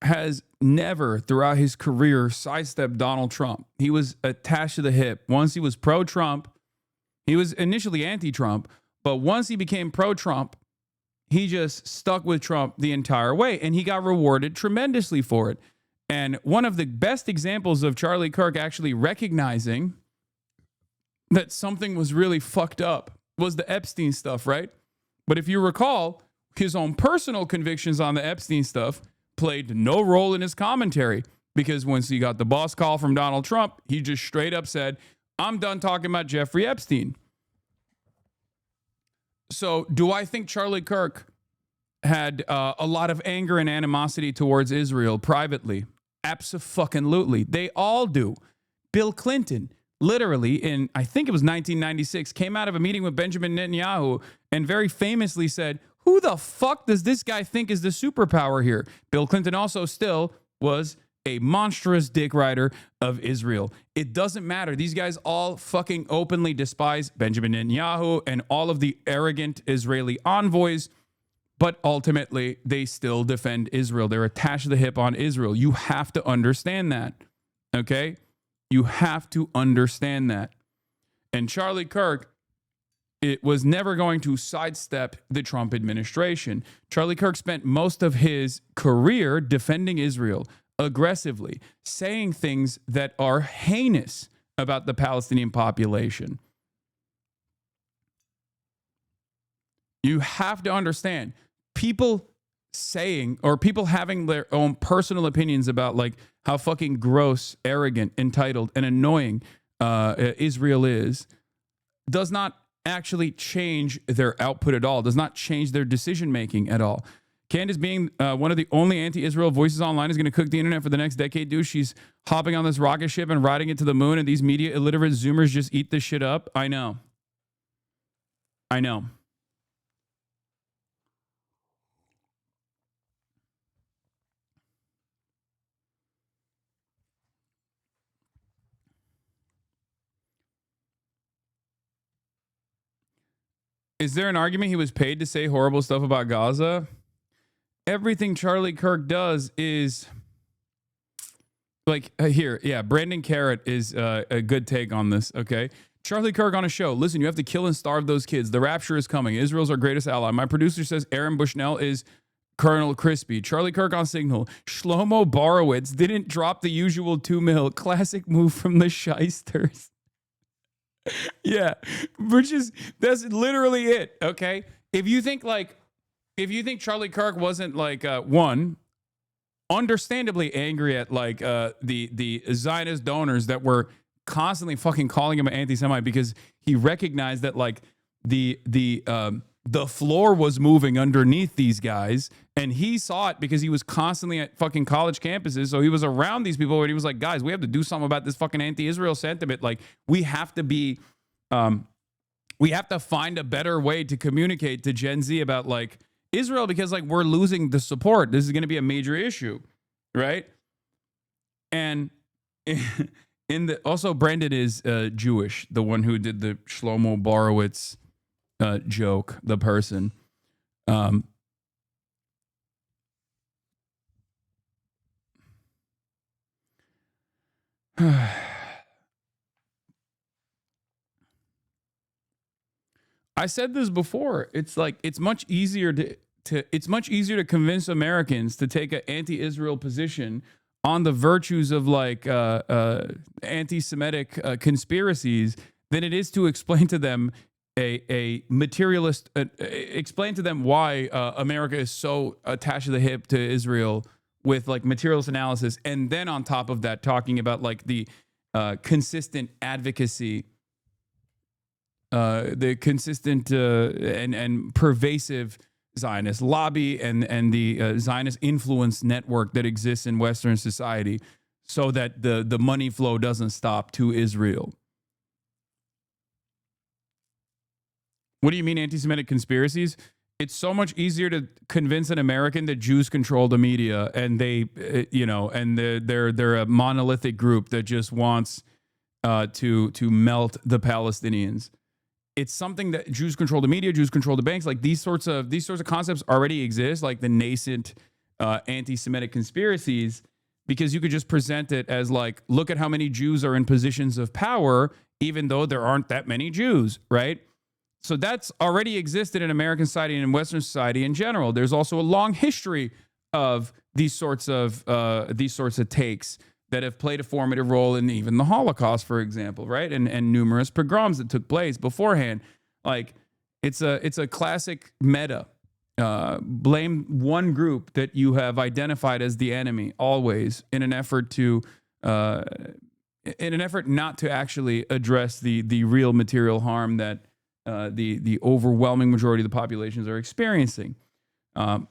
has never throughout his career sidestepped Donald Trump. He was attached to the hip. Once he was pro-Trump, he was initially anti-Trump, but once he became pro-Trump, he just stuck with Trump the entire way, and he got rewarded tremendously for it. And one of the best examples of Charlie Kirk actually recognizing that something was really fucked up was the Epstein stuff, right? But if you recall, his own personal convictions on the Epstein stuff played no role in his commentary because once he got the boss call from Donald Trump, he just straight up said, I'm done talking about Jeffrey Epstein. So do I think Charlie Kirk had a lot of anger and animosity towards Israel privately? Abso-fucking-lutely. They all do. Bill Clinton, literally in, I think it was 1996, came out of a meeting with Benjamin Netanyahu and very famously said, who the fuck does this guy think is the superpower here? Bill Clinton also still was a monstrous dick rider of Israel. It doesn't matter. These guys all fucking openly despise Benjamin Netanyahu and all of the arrogant Israeli envoys, but ultimately they still defend Israel. They're attached to the hip on Israel. You have to understand that, okay? You have to understand that. And Charlie Kirk, it was never going to sidestep the Trump administration. Charlie Kirk spent most of his career defending Israel aggressively, saying things that are heinous about the Palestinian population. You have to understand, people saying or people having their own personal opinions about like how fucking gross, arrogant, entitled, and annoying Israel is, does not actually change their output at all, does not change their decision making at all. Candace, being one of the only anti-Israel voices online, is going to cook the internet for the next decade, dude. She's hopping on this rocket ship and riding it to the moon, and these media illiterate Zoomers just eat this shit up. I know. Is there an argument he was paid to say horrible stuff about Gaza? Everything Charlie Kirk does is like here. Yeah, Brandon Carrot is a good take on this. Okay. Charlie Kirk on a show. Listen, you have to kill and starve those kids. The rapture is coming. Israel's our greatest ally. My producer says Aaron Bushnell is Colonel Crispy. Charlie Kirk on Signal. Shlomo Borowitz didn't drop the usual $2 million. Classic move from the shysters. Yeah, that's literally it. Okay, if you think Charlie Kirk wasn't like one, understandably angry at like the Zionist donors that were constantly fucking calling him an anti-Semite because he recognized that like the floor was moving underneath these guys, and he saw it because he was constantly at fucking college campuses. So he was around these people, and he was like, guys, we have to do something about this fucking anti-Israel sentiment. Like, we have to be, we have to find a better way to communicate to Gen Z about like Israel, because like we're losing the support. This is going to be a major issue, right? And also Brandon is Jewish, the one who did the Shlomo Borowitz joke, the person. I said this before. It's like it's much easier to convince Americans to take an anti-Israel position on the virtues of like anti-Semitic conspiracies than it is to explain to them a materialist, explain to them why America is so attached to the hip to Israel with like materialist analysis, and then on top of that talking about like the consistent advocacy, the consistent and pervasive Zionist lobby and the Zionist influence network that exists in Western society, so that the money flow doesn't stop to Israel. What do you mean anti-Semitic conspiracies? It's so much easier to convince an American that Jews control the media, and they, and they're a monolithic group that just wants to melt the Palestinians. It's something that Jews control the media, Jews control the banks. Like these sorts of concepts already exist, like the nascent anti-Semitic conspiracies, because you could just present it as like, look at how many Jews are in positions of power, even though there aren't that many Jews, right? So that's already existed in American society and in Western society in general. There's also a long history of these sorts of takes that have played a formative role in even the Holocaust, for example, right? And numerous pogroms that took place beforehand. Like it's a classic meta. Blame one group that you have identified as the enemy always in an effort not to actually address the real material harm that the overwhelming majority of the populations are experiencing. A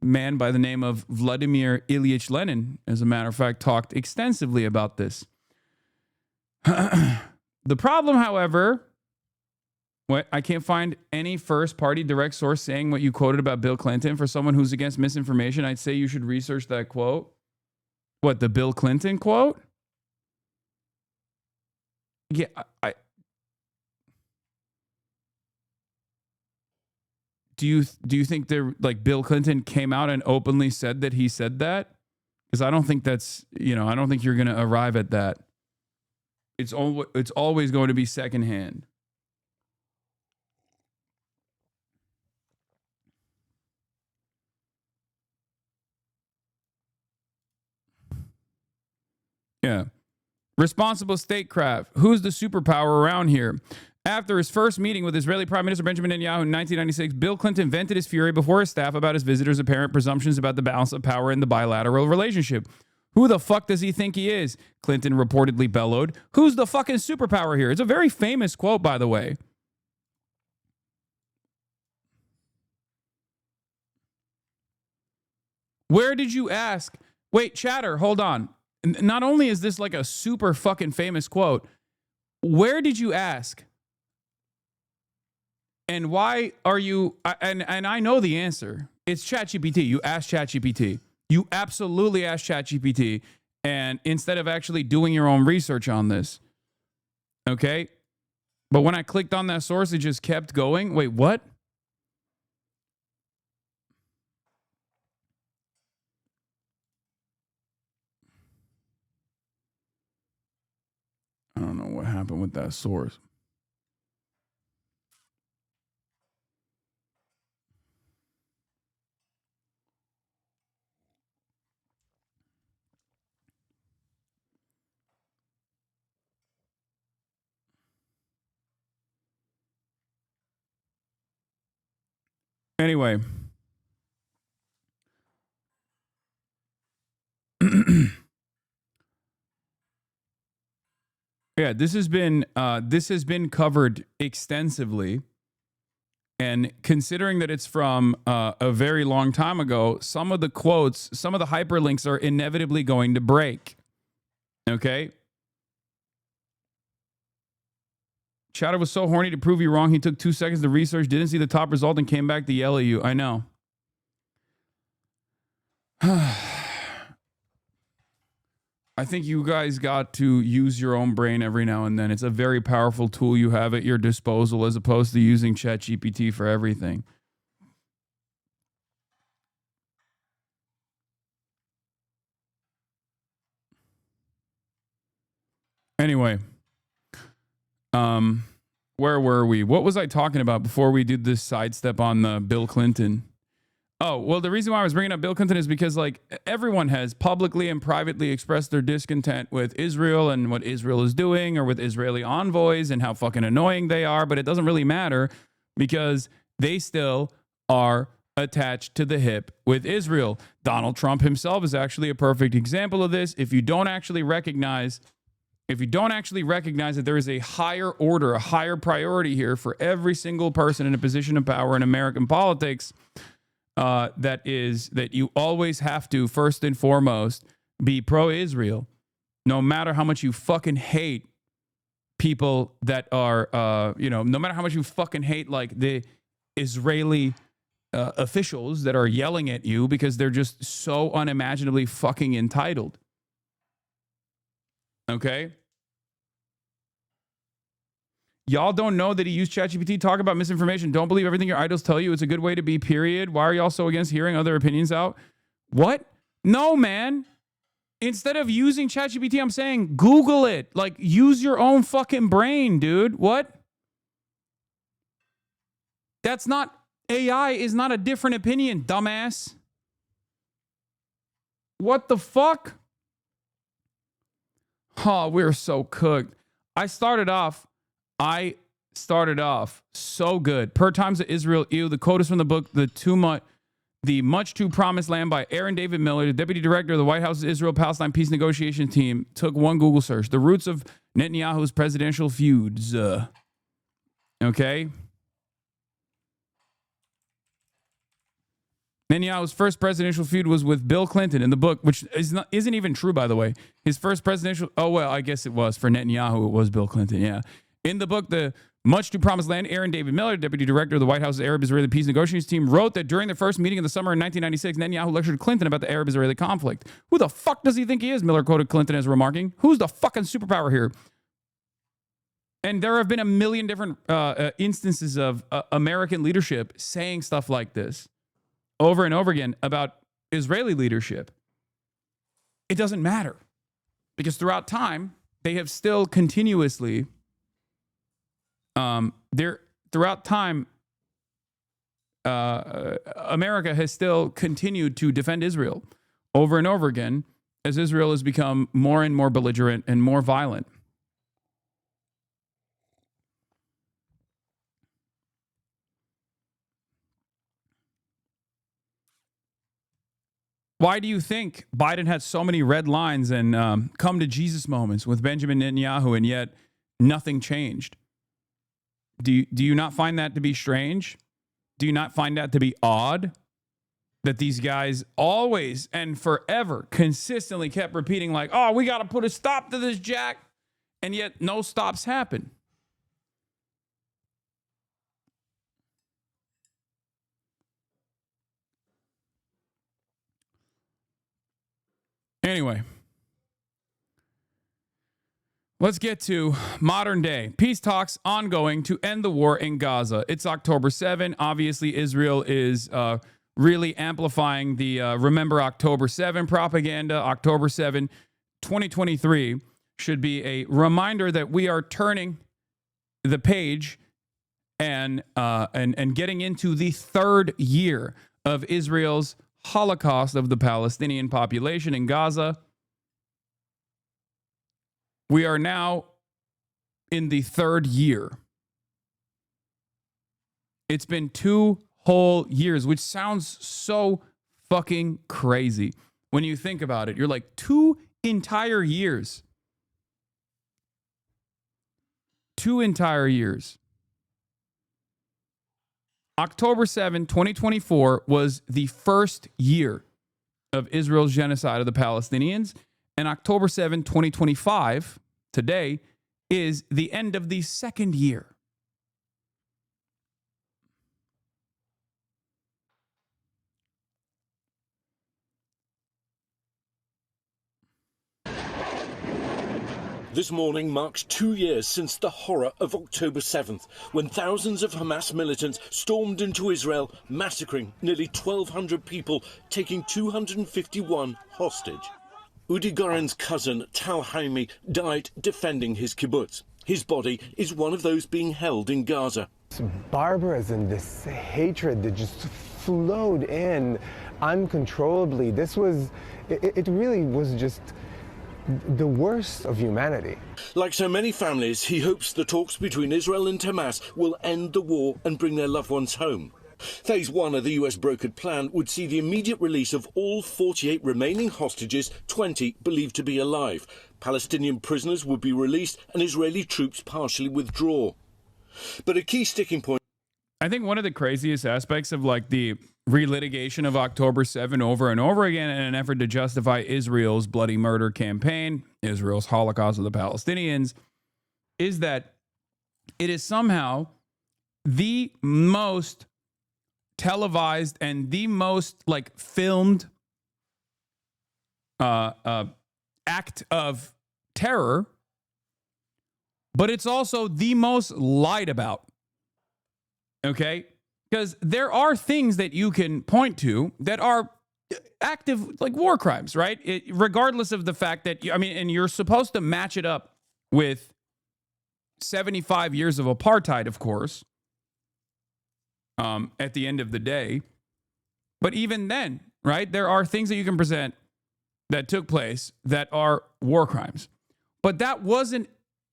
man by the name of Vladimir Ilyich Lenin, as a matter of fact, talked extensively about this. The problem, however, I can't find any first-party direct source saying what you quoted about Bill Clinton. For someone who's against misinformation, I'd say you should research that quote. What, the Bill Clinton quote? Yeah, Do you think like Bill Clinton came out and openly said that he said that? Because I don't think that's, I don't think you're going to arrive at that. It's always going to be secondhand. Yeah. Responsible statecraft. Who's the superpower around here? After his first meeting with Israeli Prime Minister Benjamin Netanyahu in 1996, Bill Clinton vented his fury before his staff about his visitor's apparent presumptions about the balance of power in the bilateral relationship. Who the fuck does he think he is? Clinton reportedly bellowed. Who's the fucking superpower here? It's a very famous quote, by the way. Where did you ask? Wait, chatter, hold on. Not only is this like a super fucking famous quote, where did you ask? And why are you, and I know the answer. It's ChatGPT. You asked ChatGPT. You absolutely asked ChatGPT. And instead of actually doing your own research on this. Okay? But when I clicked on that source, it just kept going. Wait, what? I don't know what happened with that source. Anyway. Yeah, this has been covered extensively, and considering that it's from a very long time ago, some of the quotes, some of the hyperlinks are inevitably going to break. Okay. Chowder was so horny to prove you wrong. He took 2 seconds to research, didn't see the top result, and came back to yell at you. I know. I think you guys got to use your own brain every now and then. It's a very powerful tool you have at your disposal as opposed to using ChatGPT for everything. Anyway, where were we? What was I talking about before we did this sidestep on the Bill Clinton? Oh, well, the reason why I was bringing up Bill Clinton is because, like, everyone has publicly and privately expressed their discontent with Israel and what Israel is doing, or with Israeli envoys and how fucking annoying they are, but it doesn't really matter because they still are attached to the hip with Israel. Donald Trump himself is actually a perfect example of this. If you don't actually recognize that there is a higher order, a higher priority here for every single person in a position of power in American politics, that you always have to, first and foremost, be pro-Israel, no matter how much you fucking hate people that are, no matter how much you fucking hate, like, the Israeli officials that are yelling at you because they're just so unimaginably fucking entitled. Okay? Y'all don't know that he used ChatGPT. Talk about misinformation. Don't believe everything your idols tell you. It's a good way to be, period. Why are y'all so against hearing other opinions out? What? No, man. Instead of using ChatGPT, I'm saying Google it. Like, use your own fucking brain, dude. What? That's not, AI is not a different opinion, dumbass. What the fuck? Oh, we're so cooked. I started off so good. Per Times of Israel, the quote is from the book, The Much Too Promised Land by Aaron David Miller, the deputy director of the White House's Israel-Palestine Peace Negotiation Team. Took one Google search. The roots of Netanyahu's presidential feuds. Okay. Netanyahu's first presidential feud was with Bill Clinton in the book, which isn't even true, by the way. His first presidential... Oh, well, I guess it was. For Netanyahu, it was Bill Clinton, yeah. In the book, The Much Too Promised Land, Aaron David Miller, deputy director of the White House's Arab-Israeli Peace Negotiations Team, wrote that during the first meeting in the summer in 1996, Netanyahu lectured Clinton about the Arab-Israeli conflict. Who the fuck does he think he is? Miller quoted Clinton as remarking. Who's the fucking superpower here? And there have been a million different instances of American leadership saying stuff like this over and over again about Israeli leadership. It doesn't matter because throughout time, they have still continuously... throughout time, America has still continued to defend Israel over and over again as Israel has become more and more belligerent and more violent. Why do you think Biden had so many red lines and come to Jesus moments with Benjamin Netanyahu, and yet nothing changed? Do you not find that to be strange? Do you not find that to be odd? That these guys always and forever consistently kept repeating like, oh, we got to put a stop to this, Jack. And yet no stops happen. Anyway. Let's get to modern day. Peace talks ongoing to end the war in Gaza. It's October 7. Obviously, Israel is really amplifying the Remember October 7 propaganda. October 7, 2023 should be a reminder that we are turning the page and getting into the third year of Israel's Holocaust of the Palestinian population in Gaza. We are now in the third year. It's been 2 whole years, which sounds so fucking crazy when you think about it. You're like 2 entire years. 2 entire years. October 7, 2024 was the first year of Israel's genocide of the Palestinians. And October 7, 2025, today, is the end of the second year. This morning marks 2 years since the horror of October 7th, when thousands of Hamas militants stormed into Israel, massacring nearly 1,200 people, taking 251 hostage. Udi Goren's cousin, Tal Haimi, died defending his kibbutz. His body is one of those being held in Gaza. This barbarism, this hatred that just flowed in uncontrollably. It really was just the worst of humanity. Like so many families, he hopes the talks between Israel and Hamas will end the war and bring their loved ones home. Phase 1 of the US brokered plan would see the immediate release of all 48 remaining hostages, 20 believed to be alive. Palestinian prisoners would be released and Israeli troops partially withdraw. But a key sticking point, I think one of the craziest aspects of like the relitigation of October 7 over and over again in an effort to justify Israel's bloody murder campaign, Israel's Holocaust of the Palestinians, is that it is somehow the most televised and the most like filmed act of terror, but it's also the most lied about. Okay? Because there are things that you can point to that are active, like war crimes, right? Regardless of the fact that, and you're supposed to match it up with 75 years of apartheid, of course, at the end of the day. But even then, right, there are things that you can present that took place that are war crimes. But that wasn't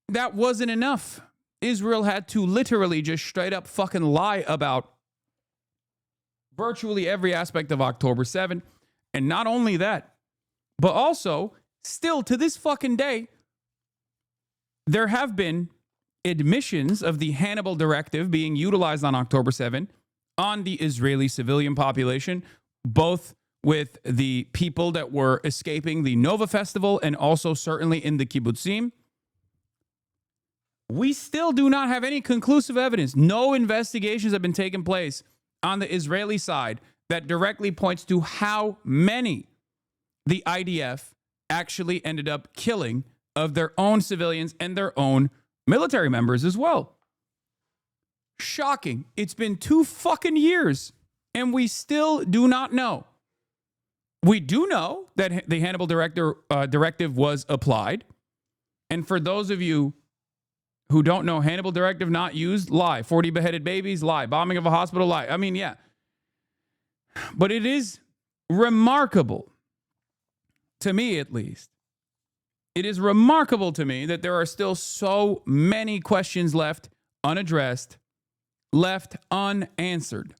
enough. Israel had to literally just straight up fucking lie about virtually every aspect of October 7. And not only that, but also still to this fucking day, there have been admissions of the Hannibal Directive being utilized on October 7 on the Israeli civilian population, both with the people that were escaping the Nova Festival and also certainly in the kibbutzim. We still do not have any conclusive evidence. No investigations have been taking place on the Israeli side that directly points to how many the IDF actually ended up killing of their own civilians and their own military members as well. Shocking. It's been 2 fucking years and we still do not know. We do know that the Hannibal Directive was applied. And for those of you who don't know, Hannibal Directive not used, lie. 40 beheaded babies, lie. Bombing of a hospital, lie. I mean, yeah. But it is remarkable, to me at least, it is remarkable to me that there are still so many questions left unaddressed, left unanswered.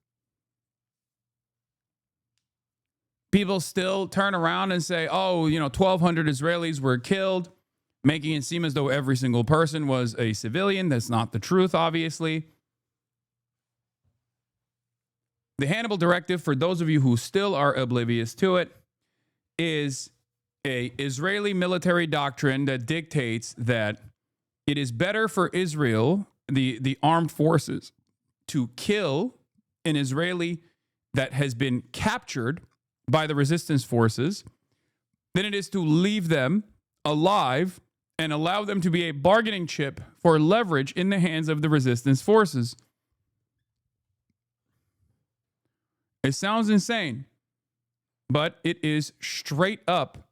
People still turn around and say, 1,200 Israelis were killed, making it seem as though every single person was a civilian. That's not the truth, obviously. The Hannibal Directive, for those of you who still are oblivious to it, is an Israeli military doctrine that dictates that it is better for Israel, the armed forces, to kill an Israeli that has been captured by the resistance forces than it is to leave them alive and allow them to be a bargaining chip for leverage in the hands of the resistance forces. It sounds insane, but it is straight up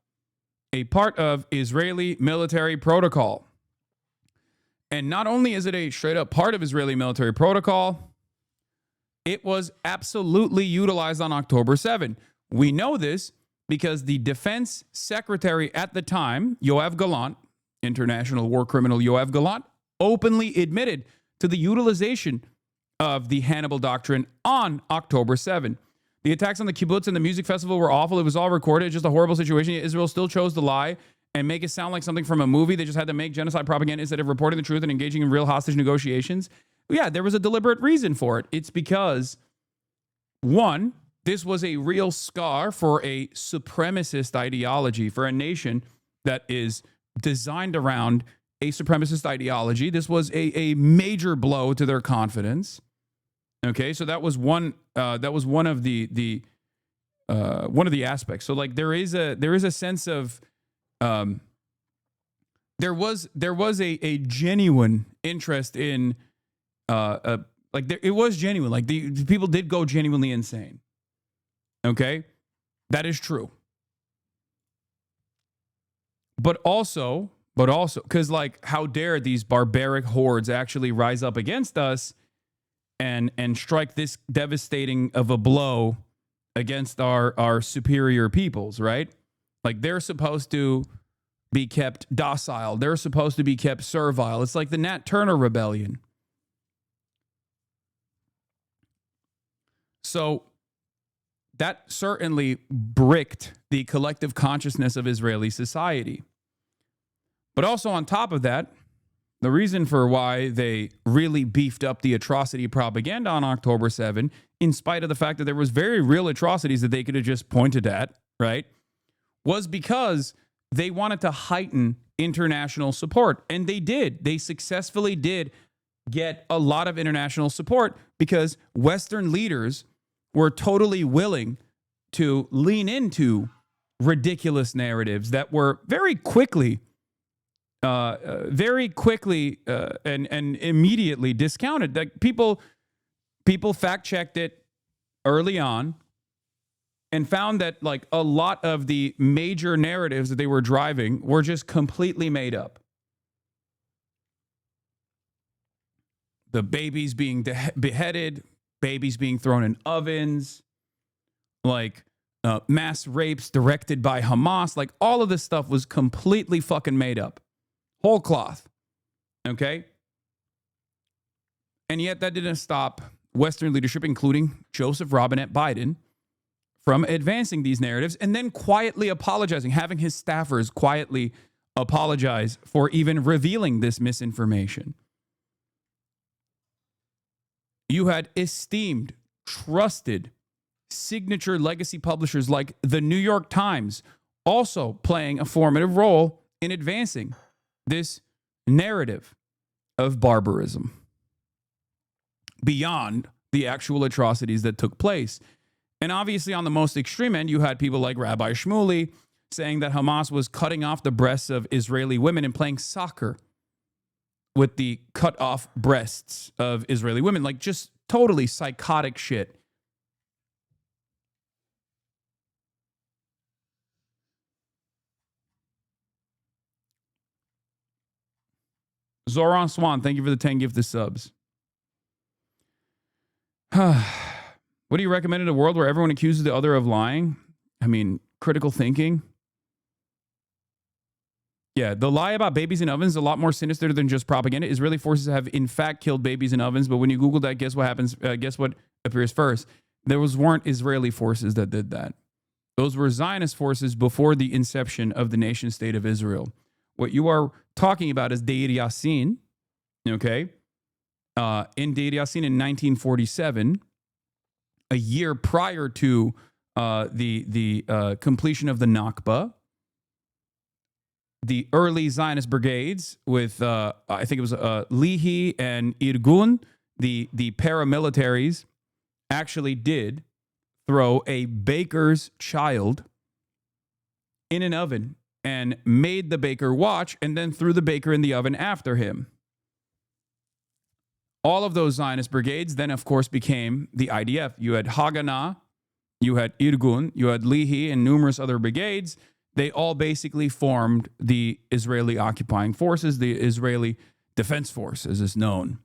a part of Israeli military protocol. And not only is it a straight up part of Israeli military protocol, it was absolutely utilized on October 7. We know this because the defense secretary at the time, Yoav Gallant, international war criminal Yoav Gallant, openly admitted to the utilization of the Hannibal Doctrine on October 7. The attacks on the kibbutz and the music festival were awful. It was all recorded. It's just a horrible situation. Israel still chose to lie and make it sound like something from a movie. They just had to make genocide propaganda instead of reporting the truth and engaging in real hostage negotiations. Yeah, there was a deliberate reason for it. It's because, one, this was a real scar for a supremacist ideology, for a nation that is designed around a supremacist ideology. This was a major blow to their confidence. Okay, so that was one of the aspects. So like there is a sense of there was a genuine interest in it was genuine. Like the people did go genuinely insane. Okay, that is true. But also, because like, how dare these barbaric hordes actually rise up against us and strike this devastating of a blow against our superior peoples, right? Like they're supposed to be kept docile. They're supposed to be kept servile. It's like the Nat Turner Rebellion. So that certainly bricked the collective consciousness of Israeli society. But also on top of that, the reason for why they really beefed up the atrocity propaganda on October 7, in spite of the fact that there was very real atrocities that they could have just pointed at, right, was because they wanted to heighten international support. And they did. They successfully did get a lot of international support because Western leaders were totally willing to lean into ridiculous narratives that were very quickly and immediately discounted. Like people fact checked it early on and found that like a lot of the major narratives that they were driving were just completely made up. The babies being beheaded, babies being thrown in ovens, like mass rapes directed by Hamas, like all of this stuff was completely fucking made up. Whole cloth. Okay? And yet that didn't stop Western leadership, including Joseph Robinette Biden, from advancing these narratives and then quietly apologizing, having his staffers quietly apologize for even revealing this misinformation. You had esteemed, trusted, signature legacy publishers like the New York Times also playing a formative role in advancing this narrative of barbarism beyond the actual atrocities that took place. And obviously on the most extreme end, you had people like Rabbi Shmuley saying that Hamas was cutting off the breasts of Israeli women and playing soccer with the cut off breasts of Israeli women. Like just totally psychotic shit. Zoran Swan, thank you for the 10 gifted subs. What do you recommend in a world where everyone accuses the other of lying? I mean, critical thinking. Yeah, the lie about babies in ovens is a lot more sinister than just propaganda. Israeli forces have in fact killed babies in ovens, but when you Google that, guess what happens? Guess what appears first? Weren't Israeli forces that did that. Those were Zionist forces before the inception of the nation state of Israel. What you are talking about is Deir Yassin, okay? In Deir Yassin in 1947, a year prior to the completion of the Nakba, the early Zionist brigades with, I think it was Lihi and Irgun, the paramilitaries, actually did throw a baker's child in an oven and made the baker watch and then threw the baker in the oven after him. All of those Zionist brigades then, of course, became the IDF. You had Haganah, you had Irgun, you had Lihi, and numerous other brigades. They all basically formed the Israeli occupying forces, the Israeli Defense Force, as is known.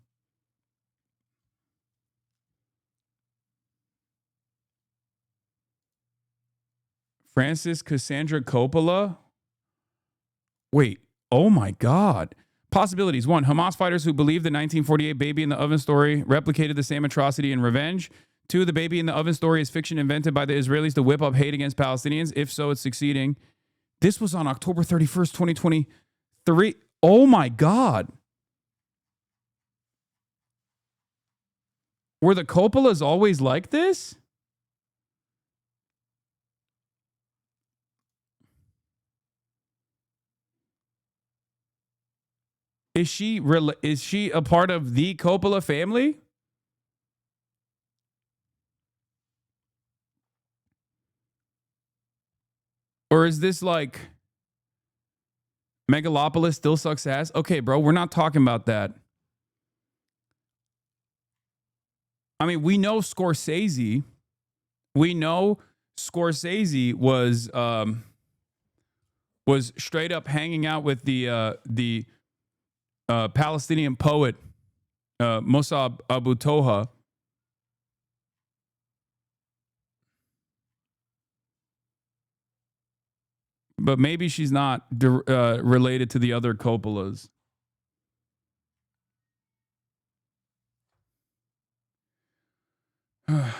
Francis Cassandra Coppola? Wait, oh my God. Possibilities. 1, Hamas fighters who believe the 1948 baby in the oven story replicated the same atrocity in revenge. 2, the baby in the oven story is fiction invented by the Israelis to whip up hate against Palestinians. If so, it's succeeding. This was on October 31st, 2023. Oh my God. Were the Coppolas always like this? Is she a part of the Coppola family? Or is this like Megalopolis still sucks ass? Okay, bro, we're not talking about that. I mean, we know Scorsese. We know Scorsese was straight up hanging out with the Palestinian poet Mossab Abu Toha. But maybe she's not related to the other Coppolas.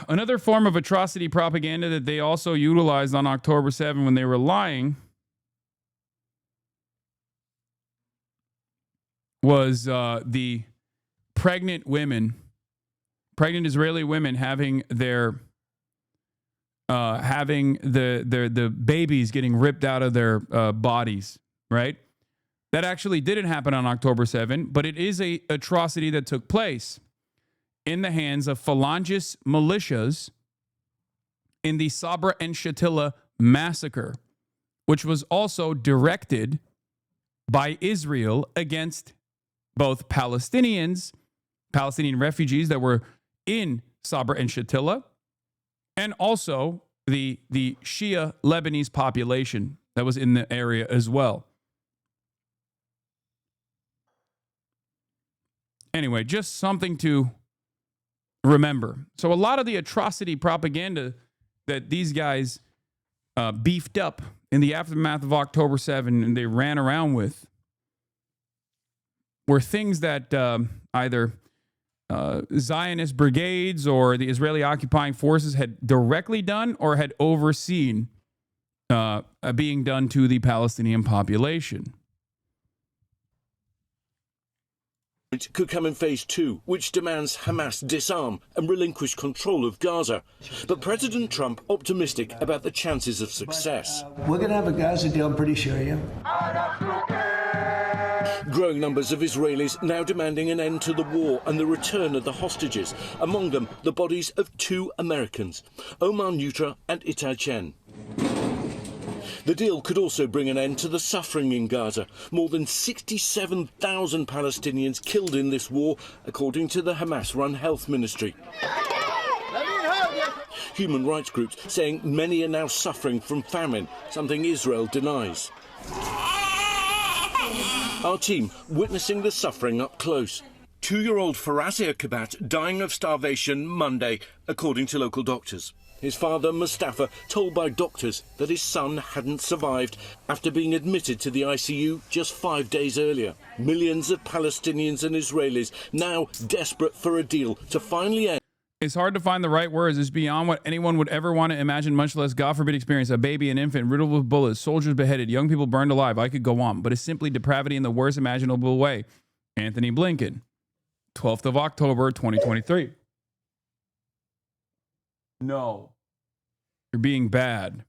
Another form of atrocity propaganda that they also utilized on October 7 when they were lying was the pregnant Israeli women having their the babies getting ripped out of their bodies, right? That actually didn't happen on October 7, but it is a atrocity that took place in the hands of Phalangist militias in the Sabra and Shatila massacre, which was also directed by Israel against both Palestinian refugees that were in Sabra and Shatila, and also the Shia Lebanese population that was in the area as well. Anyway, just something to remember. So a lot of the atrocity propaganda that these guys beefed up in the aftermath of October 7 and they ran around with were things that either Zionist brigades or the Israeli occupying forces had directly done or had overseen being done to the Palestinian population. It could come in phase 2, which demands Hamas disarm and relinquish control of Gaza. But President Trump optimistic about the chances of success. We're going to have a Gaza deal, I'm pretty sure, yeah. Growing numbers of Israelis now demanding an end to the war and the return of the hostages, among them the bodies of 2 Americans, Omar Nutra and Itai Chen. The deal could also bring an end to the suffering in Gaza. More than 67,000 Palestinians killed in this war, according to the Hamas-run health ministry. Human rights groups saying many are now suffering from famine, something Israel denies. Our team witnessing the suffering up close. 2-year-old Farazia Kabat dying of starvation Monday, according to local doctors. His father, Mustafa, told by doctors that his son hadn't survived after being admitted to the ICU just 5 days earlier. Millions of Palestinians and Israelis now desperate for a deal to finally end. It's hard to find the right words. It's beyond what anyone would ever want to imagine, much less, God forbid, experience. A baby, an infant, riddled with bullets, soldiers beheaded, young people burned alive. I could go on, but it's simply depravity in the worst imaginable way. Anthony Blinken, 12th of October, 2023. No. You're being bad.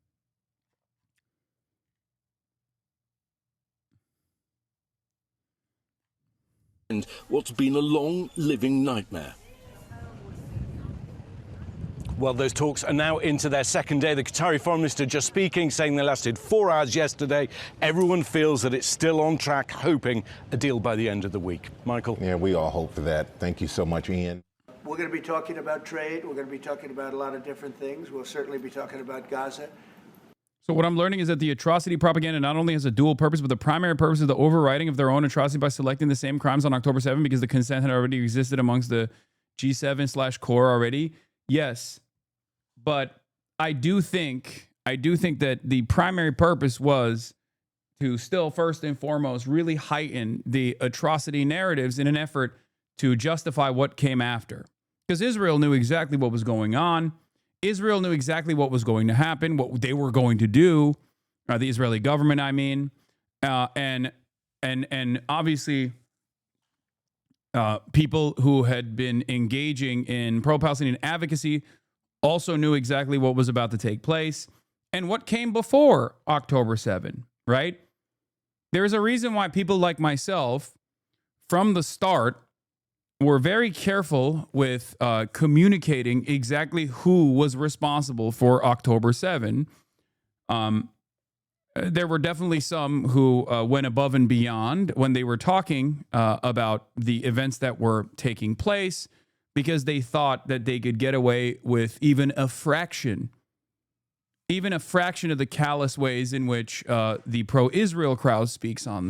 And what's been a long living nightmare. Well, those talks are now into their second day. The Qatari foreign minister just speaking, saying they lasted 4 hours yesterday. Everyone feels that it's still on track, hoping a deal by the end of the week. Michael? Yeah, we all hope for that. Thank you so much, Ian. We're going to be talking about trade. We're going to be talking about a lot of different things. We'll certainly be talking about Gaza. So what I'm learning is that the atrocity propaganda not only has a dual purpose, but the primary purpose is the overriding of their own atrocity by selecting the same crimes on October 7 because the consent had already existed amongst the G7/core already. Yes, but I do think that the primary purpose was to still, first and foremost, really heighten the atrocity narratives in an effort to justify what came after. Because Israel knew exactly what was going on. Israel knew exactly what was going to happen, what they were going to do. The Israeli government, I mean. And obviously, people who had been engaging in pro-Palestinian advocacy also knew exactly what was about to take place and what came before October 7, right? There's a reason why people like myself, from the start, were very careful with communicating exactly who was responsible for October 7. There were definitely some who went above and beyond when they were talking about the events that were taking place because they thought that they could get away with even a fraction of the callous ways in which the pro-Israel crowd speaks on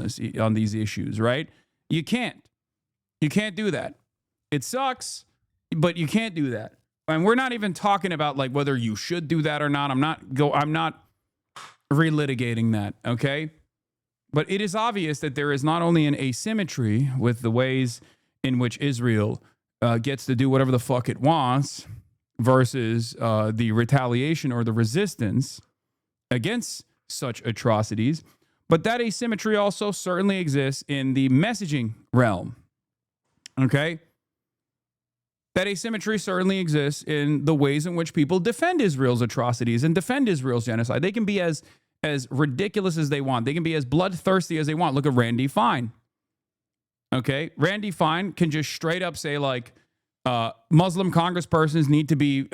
these issues, right? You can't do that. It sucks, but you can't do that. And we're not even talking about like whether you should do that or not. I'm not relitigating that, okay? But it is obvious that there is not only an asymmetry with the ways in which Israel gets to do whatever the fuck it wants versus the retaliation or the resistance against such atrocities, but that asymmetry also certainly exists in the messaging realm, okay? That asymmetry certainly exists in the ways in which people defend Israel's atrocities and defend Israel's genocide. They can be as ridiculous as they want. They can be as bloodthirsty as they want. Look at Randy Fine. Okay? Randy Fine can just straight up say, like, Muslim congresspersons need to be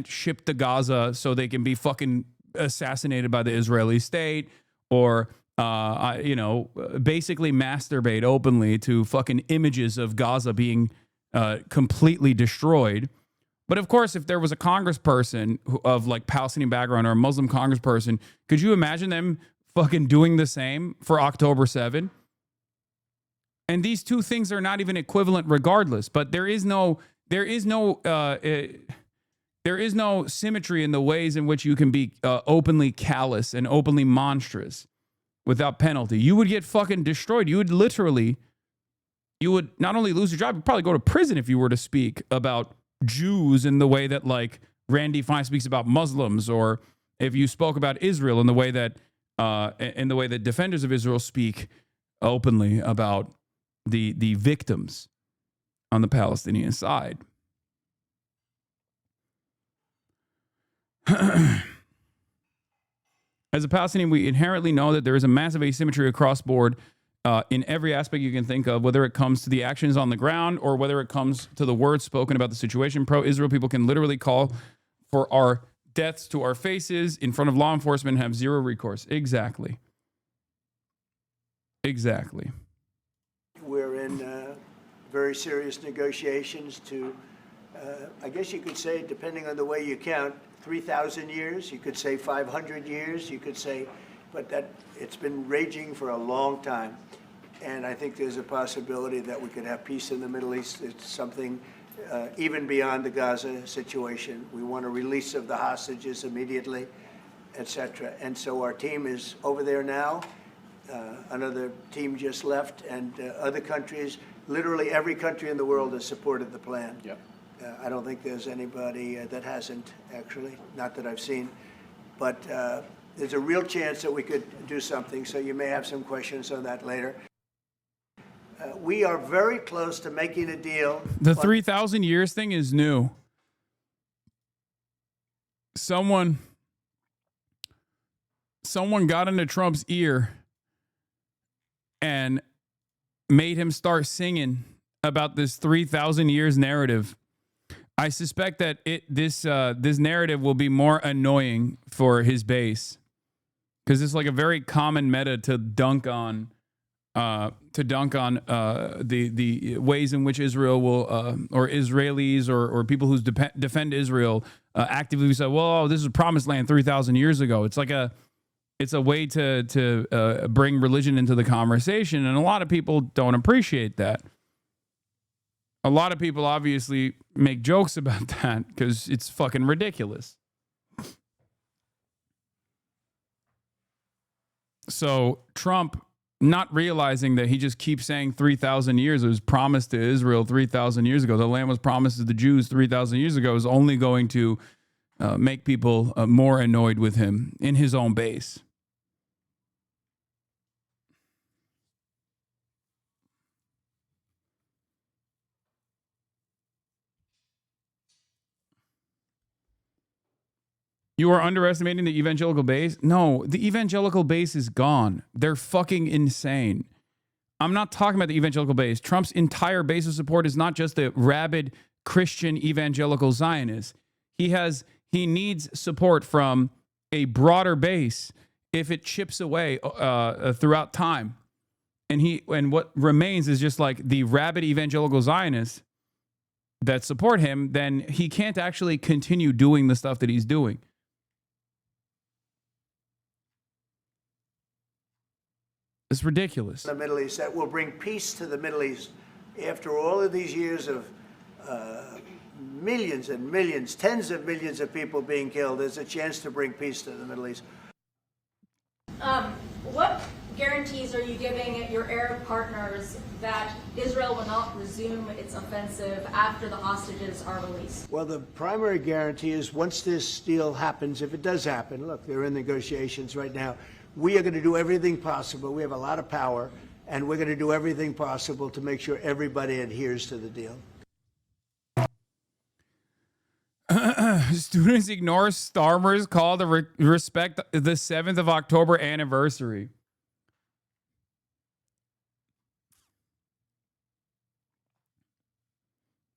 shipped to Gaza so they can be fucking assassinated by the Israeli state, or, basically masturbate openly to fucking images of Gaza being completely destroyed. But of course, if there was a congressperson of like Palestinian background or a Muslim congressperson, could you imagine them fucking doing the same for October 7? And these two things are not even equivalent regardless, but there is no symmetry in the ways in which you can be openly callous and openly monstrous without penalty. You would get fucking destroyed. You would not only lose your job, you'd probably go to prison if you were to speak about Jews in the way that like Randy Fine speaks about Muslims, or if you spoke about Israel in the way that defenders of Israel speak openly about the victims on the Palestinian side. As a Palestinian, we inherently know that there is a massive asymmetry across board in every aspect you can think of, whether it comes to the actions on the ground or whether it comes to the words spoken about the situation. Pro-Israel people can literally call for our deaths to our faces in front of law enforcement and have zero recourse. Exactly. We're in very serious negotiations to, I guess you could say, depending on the way you count, 3,000 years. You could say 500 years. You could say, but that it's been raging for a long time. And I think there's a possibility that we could have peace in the Middle East. It's something even beyond the Gaza situation. We want a release of the hostages immediately, etc. And so our team is over there now. Another team just left, and other countries, literally every country in the world has supported the plan. Yep. I don't think there's anybody that hasn't, actually, not that I've seen. But there's a real chance that we could do something, so you may have some questions on that later. We are very close to making a deal. The 3,000 years thing is new. Someone got into Trump's ear and made him start singing about this 3,000 years narrative. I suspect that this narrative will be more annoying for his base, because it's like a very common meta to dunk on the ways in which Israel will or Israelis or people who defend Israel actively say, "Well, this is promised land 3,000 years ago." It's a way to bring religion into the conversation, and a lot of people don't appreciate that. A lot of people obviously make jokes about that because it's fucking ridiculous. So Trump, not realizing that he just keeps saying 3,000 years, it was promised to Israel 3,000 years ago. The land was promised to the Jews 3,000 years ago, is only going to make people more annoyed with him in his own base. You are underestimating the evangelical base? No, the evangelical base is gone. They're fucking insane. I'm not talking about the evangelical base. Trump's entire base of support is not just the rabid Christian evangelical Zionists. He needs support from a broader base if it chips away throughout time. And what remains is just like the rabid evangelical Zionists that support him, then he can't actually continue doing the stuff that he's doing. It's ridiculous. The Middle East that will bring peace to the Middle East after all of these years of millions and millions, tens of millions of people being killed. There's a chance to bring peace to the Middle East. What guarantees are you giving your Arab partners that Israel will not resume its offensive after the hostages are released? Well, the primary guarantee is once this deal happens, if it does happen, look, they're in negotiations right now. We are going to do everything possible. We have a lot of power, and we're going to do everything possible to make sure everybody adheres to the deal. Students ignore Starmer's call to respect the 7th of October anniversary.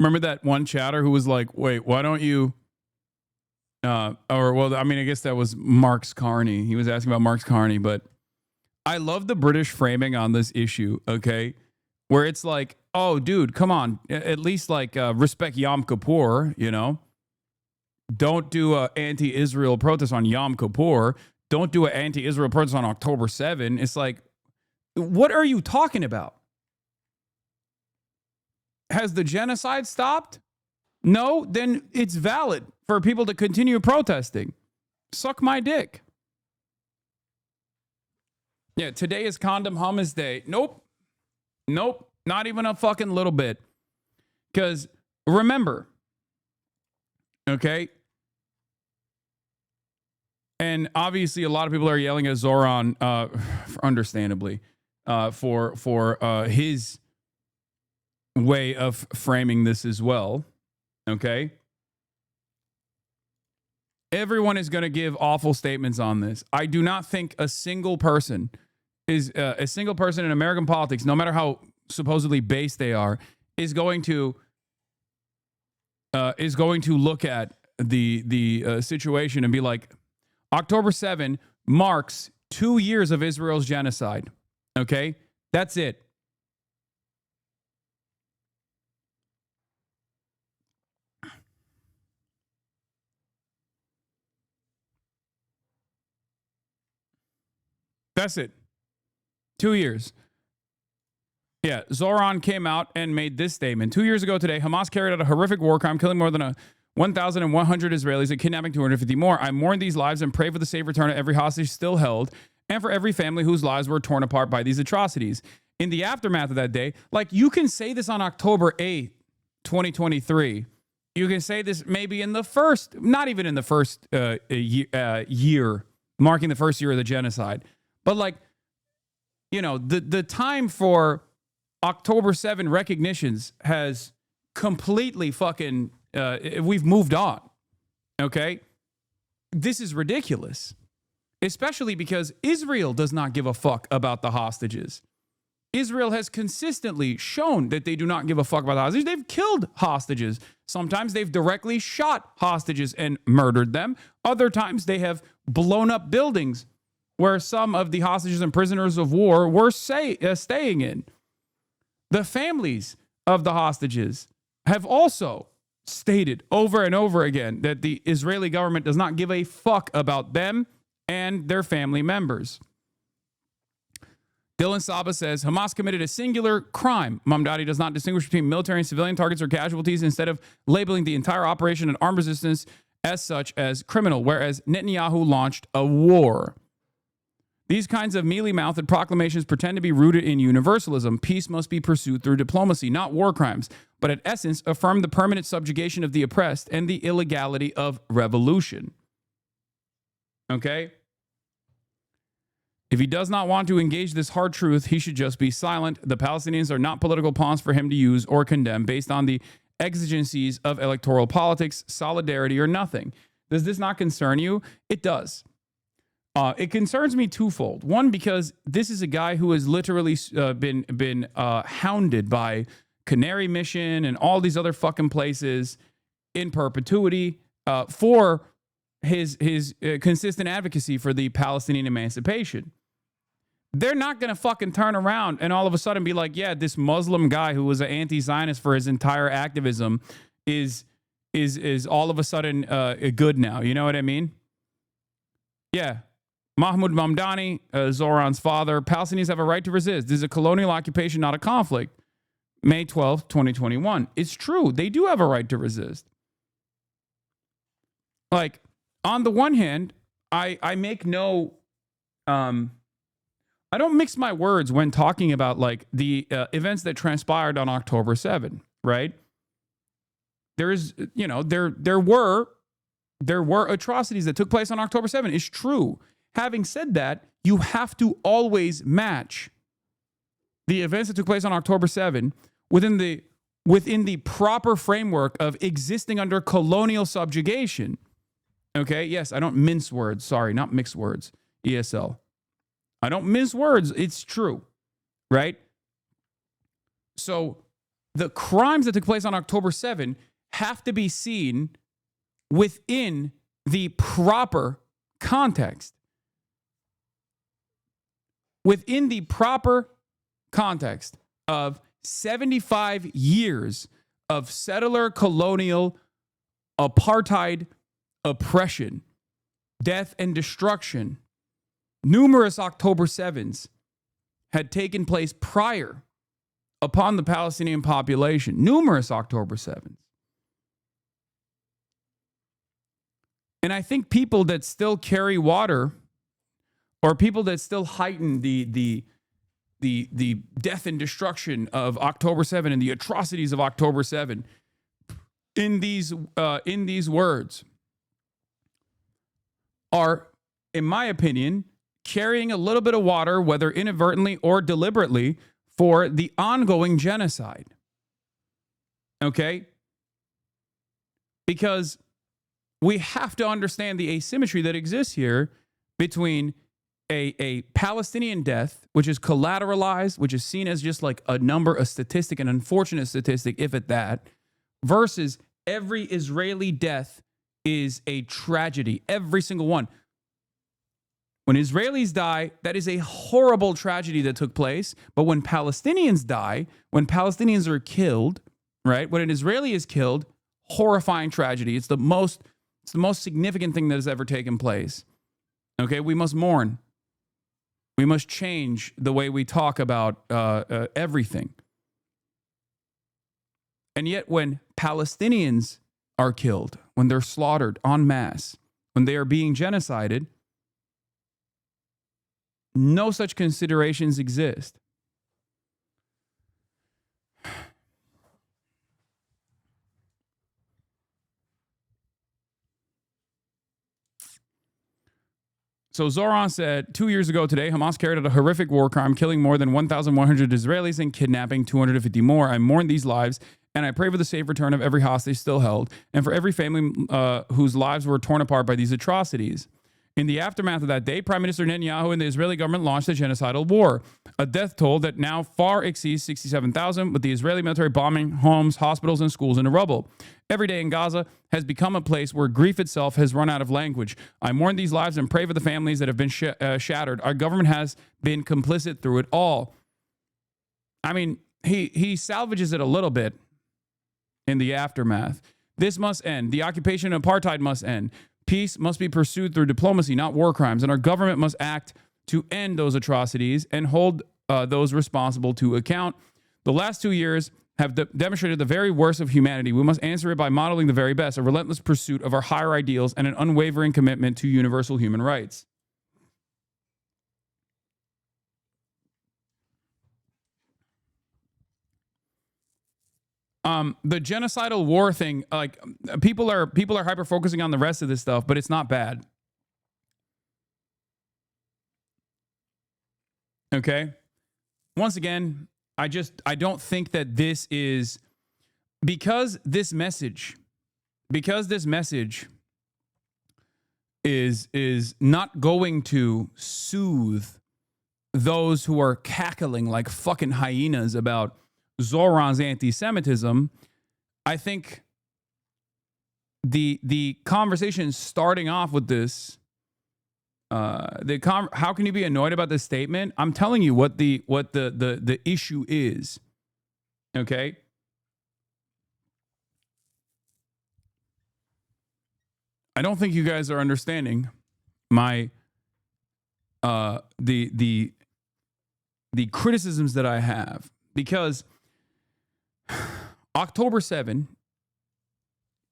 Remember that one chatter who was like, wait, why don't you... I guess that was Marx Carney. He was asking about Marx Carney, but I love the British framing on this issue, okay? Where it's like, oh, dude, come on. At least like respect Yom Kippur, you know? Don't do an anti-Israel protest on Yom Kippur. Don't do an anti-Israel protest on October 7. It's like, what are you talking about? Has the genocide stopped? No, then it's valid for people to continue protesting. Suck my dick. Yeah, today is Condom Hummus Day. Nope. Not even a fucking little bit. Because remember, okay? And obviously a lot of people are yelling at Zoran, understandably, for his way of framing this as well. Okay? Everyone is going to give awful statements on this. I do not think a single person in American politics, no matter how supposedly base they are, is going to look at the situation and be like, October 7 marks 2 years of Israel's genocide. Okay? That's it. That's it. 2 years. Yeah, Zoran came out and made this statement. 2 years ago today, Hamas carried out a horrific war crime, killing more than 1,100 Israelis and kidnapping 250 more. I mourn these lives and pray for the safe return of every hostage still held and for every family whose lives were torn apart by these atrocities. In the aftermath of that day, like you can say this on October 8th, 2023. You can say this maybe in the first, not even in the first year, marking the first year of the genocide. But like, you know, the time for October 7 recognitions has completely fucking, we've moved on. Okay? This is ridiculous. Especially because Israel does not give a fuck about the hostages. Israel has consistently shown that they do not give a fuck about the hostages. They've killed hostages. Sometimes they've directly shot hostages and murdered them. Other times they have blown up buildings where some of the hostages and prisoners of war were staying in. The families of the hostages have also stated over and over again that the Israeli government does not give a fuck about them and their family members. Dylan Saba says, Hamas committed a singular crime. Mamdani does not distinguish between military and civilian targets or casualties, instead of labeling the entire operation and armed resistance as such as criminal, whereas Netanyahu launched a war. These kinds of mealy-mouthed proclamations pretend to be rooted in universalism. Peace must be pursued through diplomacy, not war crimes, but at essence affirm the permanent subjugation of the oppressed and the illegality of revolution. Okay? If he does not want to engage this hard truth, he should just be silent. The Palestinians are not political pawns for him to use or condemn based on the exigencies of electoral politics, solidarity, or nothing. Does this not concern you? It does. It concerns me twofold. One, because this is a guy who has literally been hounded by Canary Mission and all these other fucking places in perpetuity for his consistent advocacy for the Palestinian emancipation. They're not going to fucking turn around and all of a sudden be like, yeah, this Muslim guy who was an anti-Zionist for his entire activism is all of a sudden good now. You know what I mean? Yeah. Mahmoud Mamdani, Zoran's father, Palestinians have a right to resist. This is a colonial occupation, not a conflict. May 12th, 2021. It's true. They do have a right to resist. Like, on the one hand, I make no... I don't mix my words when talking about, like, the events that transpired on October 7, right? There is, you know, there were atrocities that took place on October 7. It's true. Having said that, you have to always match the events that took place on October 7 within the proper framework of existing under colonial subjugation. Okay? Yes, I don't mince words. Sorry, not mix words. ESL. I don't mince words. It's true. Right? So the crimes that took place on October 7 have to be seen within the proper context. Within the proper context of 75 years of settler colonial apartheid oppression, death and destruction, numerous October 7s had taken place prior upon the Palestinian population. Numerous October 7s. And I think people that still carry water, or people that still heighten the death and destruction of October 7 and the atrocities of October 7 in these words are, in my opinion, carrying a little bit of water, whether inadvertently or deliberately, for the ongoing genocide. Okay? Because we have to understand the asymmetry that exists here between a Palestinian death, which is collateralized, which is seen as just like a number, a statistic, an unfortunate statistic, if at that, versus every Israeli death is a tragedy. Every single one. When Israelis die, that is a horrible tragedy that took place. But when Palestinians die, when Palestinians are killed, right? When an Israeli is killed, horrifying tragedy. It's the most significant thing that has ever taken place. Okay, we must mourn. We must change the way we talk about everything. And yet when Palestinians are killed, when they're slaughtered en masse, when they are being genocided, no such considerations exist. So Zoran said, 2 years ago today, Hamas carried out a horrific war crime, killing more than 1,100 Israelis and kidnapping 250 more. I mourn these lives, and I pray for the safe return of every hostage still held, and for every family whose lives were torn apart by these atrocities. In the aftermath of that day, Prime Minister Netanyahu and the Israeli government launched a genocidal war, a death toll that now far exceeds 67,000, with the Israeli military bombing homes, hospitals, and schools into rubble. Every day in Gaza has become a place where grief itself has run out of language. I mourn these lives and pray for the families that have been shattered. Our government has been complicit through it all. I mean, he salvages it a little bit in the aftermath. This must end. The occupation of apartheid must end. Peace must be pursued through diplomacy, not war crimes, and our government must act to end those atrocities and hold those responsible to account. The last 2 years have demonstrated the very worst of humanity. We must answer it by modeling the very best, a relentless pursuit of our higher ideals and an unwavering commitment to universal human rights. The genocidal war thing, like people are hyper focusing on the rest of this stuff, but it's not bad. Okay. Once again, I don't think that this is because this message is not going to soothe those who are cackling like fucking hyenas about Zoran's anti-Semitism. I think the conversation starting off with this, how can you be annoyed about this statement? I'm telling you what the issue is. Okay. I don't think you guys are understanding my the criticisms that I have, because October 7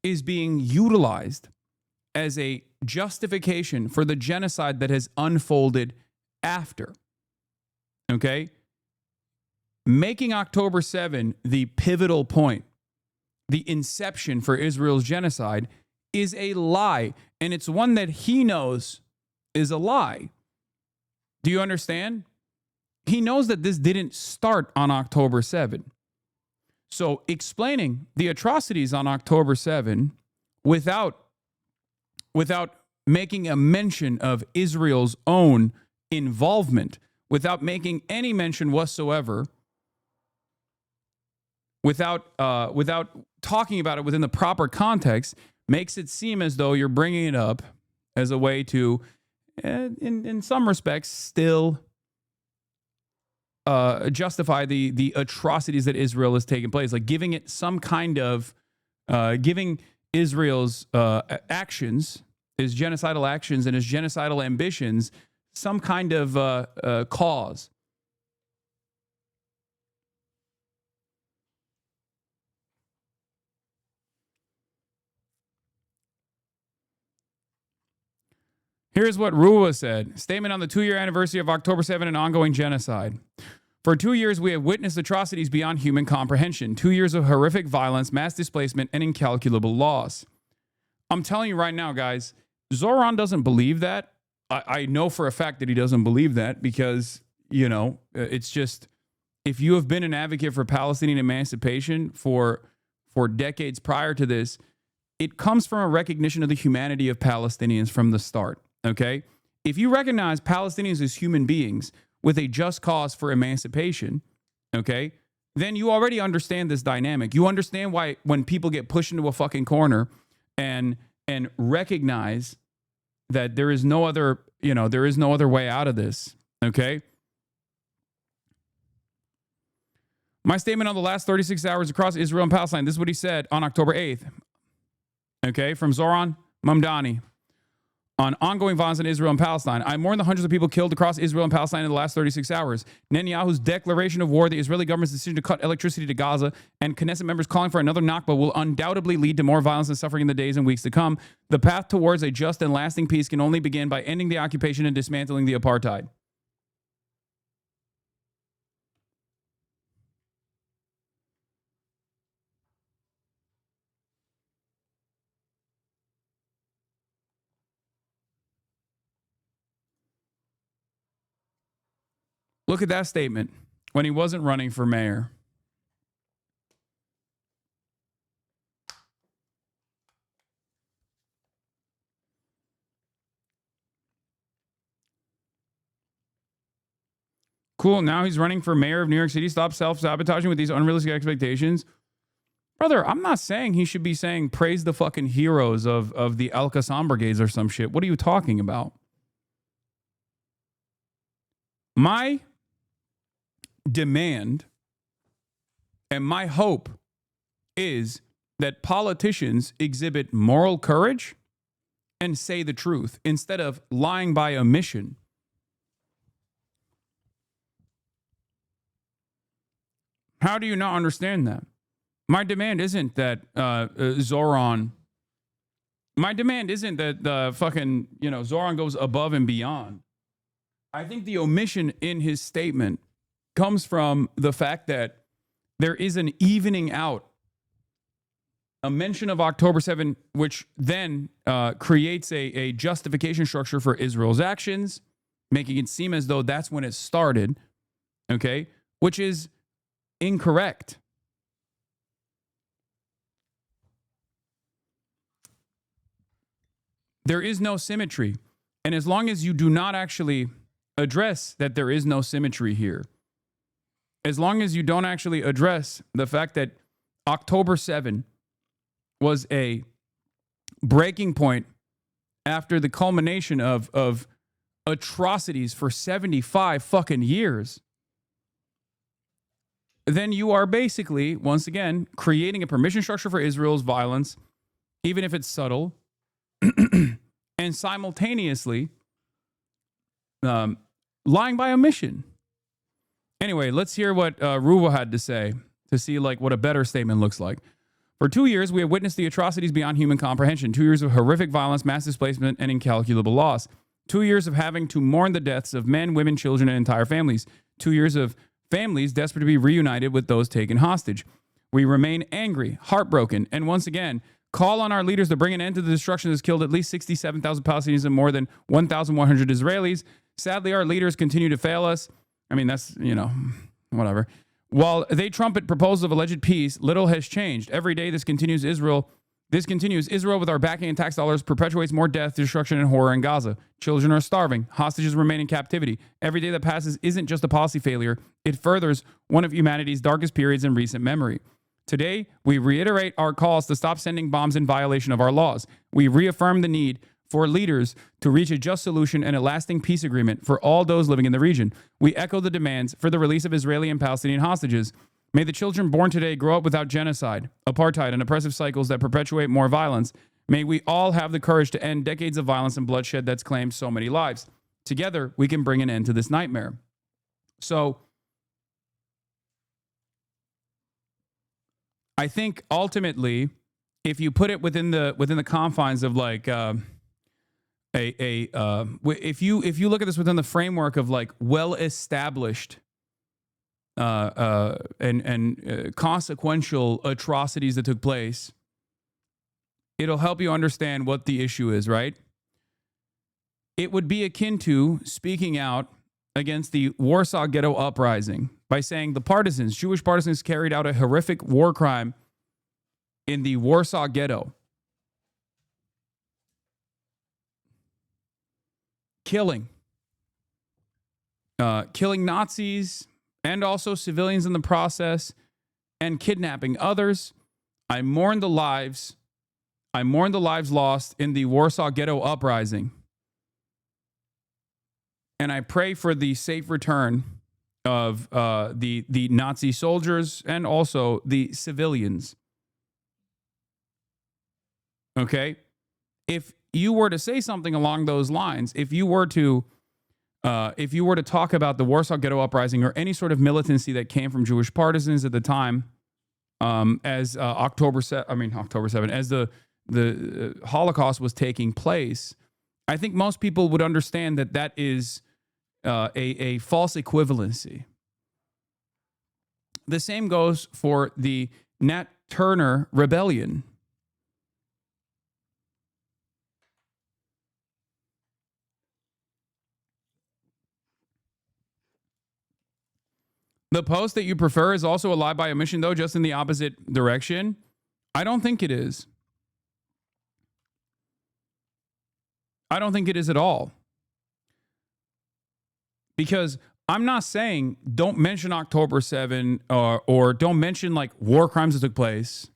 is being utilized as a justification for the genocide that has unfolded after. Okay? Making October 7 the pivotal point, the inception for Israel's genocide, is a lie, and it's one that he knows is a lie. Do you understand? He knows that this didn't start on October 7. So explaining the atrocities on October 7 without making a mention of Israel's own involvement, without making any mention whatsoever, without talking about it within the proper context, makes it seem as though you're bringing it up as a way to, in some respects, still justify the atrocities that Israel has taken place, like giving it some kind of, giving Israel's actions, his genocidal actions and his genocidal ambitions, some kind of cause. Here's what Rua said. Statement on the 2-year anniversary of October 7 and ongoing genocide. For 2 years, we have witnessed atrocities beyond human comprehension. 2 years of horrific violence, mass displacement, and incalculable loss. I'm telling you right now, guys, Zoran doesn't believe that. I know for a fact that he doesn't believe that because, you know, it's just, if you have been an advocate for Palestinian emancipation for decades prior to this, it comes from a recognition of the humanity of Palestinians from the start. Okay? If you recognize Palestinians as human beings with a just cause for emancipation, okay, then you already understand this dynamic. You understand why when people get pushed into a fucking corner and recognize that there is no other, there is no other way out of this, okay? My statement on the last 36 hours across Israel and Palestine, this is what he said on October 8th, okay, from Zoran Mamdani. On ongoing violence in Israel and Palestine, I mourn the hundreds of people killed across Israel and Palestine in the last 36 hours. Netanyahu's declaration of war, the Israeli government's decision to cut electricity to Gaza, and Knesset members calling for another Nakba will undoubtedly lead to more violence and suffering in the days and weeks to come. The path towards a just and lasting peace can only begin by ending the occupation and dismantling the apartheid. Look at that statement when he wasn't running for mayor. Cool. Now he's running for mayor of New York City. Stop self-sabotaging with these unrealistic expectations. Brother, I'm not saying he should be saying praise the fucking heroes of the Al-Qassam brigades or some shit. What are you talking about? My demand and my hope is that politicians exhibit moral courage and say the truth instead of lying by omission. How do you not understand that? My demand isn't that Zoran. My demand isn't that the fucking, Zoran goes above and beyond. I think the omission in his statement comes from the fact that there is an evening out a mention of October 7, which then creates a justification structure for Israel's actions, making it seem as though that's when it started, okay, which is incorrect. There is no symmetry. And as long as you do not actually address that there is no symmetry here, as long as you don't actually address the fact that October 7 was a breaking point after the culmination of atrocities for 75 fucking years, then you are basically, once again, creating a permission structure for Israel's violence, even if it's subtle, and simultaneously lying by omission. Anyway, let's hear what Ruwa had to say to see like what a better statement looks like. For 2 years, we have witnessed the atrocities beyond human comprehension. 2 years of horrific violence, mass displacement, and incalculable loss. 2 years of having to mourn the deaths of men, women, children, and entire families. 2 years of families desperate to be reunited with those taken hostage. We remain angry, heartbroken, and once again, call on our leaders to bring an end to the destruction that has killed at least 67,000 Palestinians and more than 1,100 Israelis. Sadly, our leaders continue to fail us. I mean, that's, whatever. While they trumpet proposals of alleged peace, little has changed. Every day this continues. Israel with our backing and tax dollars perpetuates more death, destruction, and horror in Gaza. Children are starving. Hostages remain in captivity. Every day that passes isn't just a policy failure. It furthers one of humanity's darkest periods in recent memory. Today, we reiterate our calls to stop sending bombs in violation of our laws. We reaffirm the need for leaders to reach a just solution and a lasting peace agreement for all those living in the region. We echo the demands for the release of Israeli and Palestinian hostages. May the children born today grow up without genocide, apartheid, and oppressive cycles that perpetuate more violence. May we all have the courage to end decades of violence and bloodshed that's claimed so many lives. Together, we can bring an end to this nightmare. So, I think ultimately, if you put it within the confines of like if you look at this within the framework of like well established and consequential atrocities that took place, it'll help you understand what the issue is, right? It would be akin to speaking out against the Warsaw Ghetto Uprising by saying the partisans, Jewish partisans, carried out a horrific war crime in the Warsaw Ghetto. Killing Nazis and also civilians in the process and kidnapping others. I mourn the lives lost in the Warsaw Ghetto Uprising. And I pray for the safe return of the Nazi soldiers and also the civilians. Okay? If you were to say something along those lines, if you were to talk about the Warsaw Ghetto Uprising or any sort of militancy that came from Jewish partisans at the time, as October 7, as the Holocaust was taking place, I think most people would understand that that is a false equivalency. The same goes for the Nat Turner Rebellion. The post that you prefer is also a lie by omission, though, just in the opposite direction. I don't think it is. I don't think it is at all. Because I'm not saying don't mention October 7 or don't mention like war crimes that took place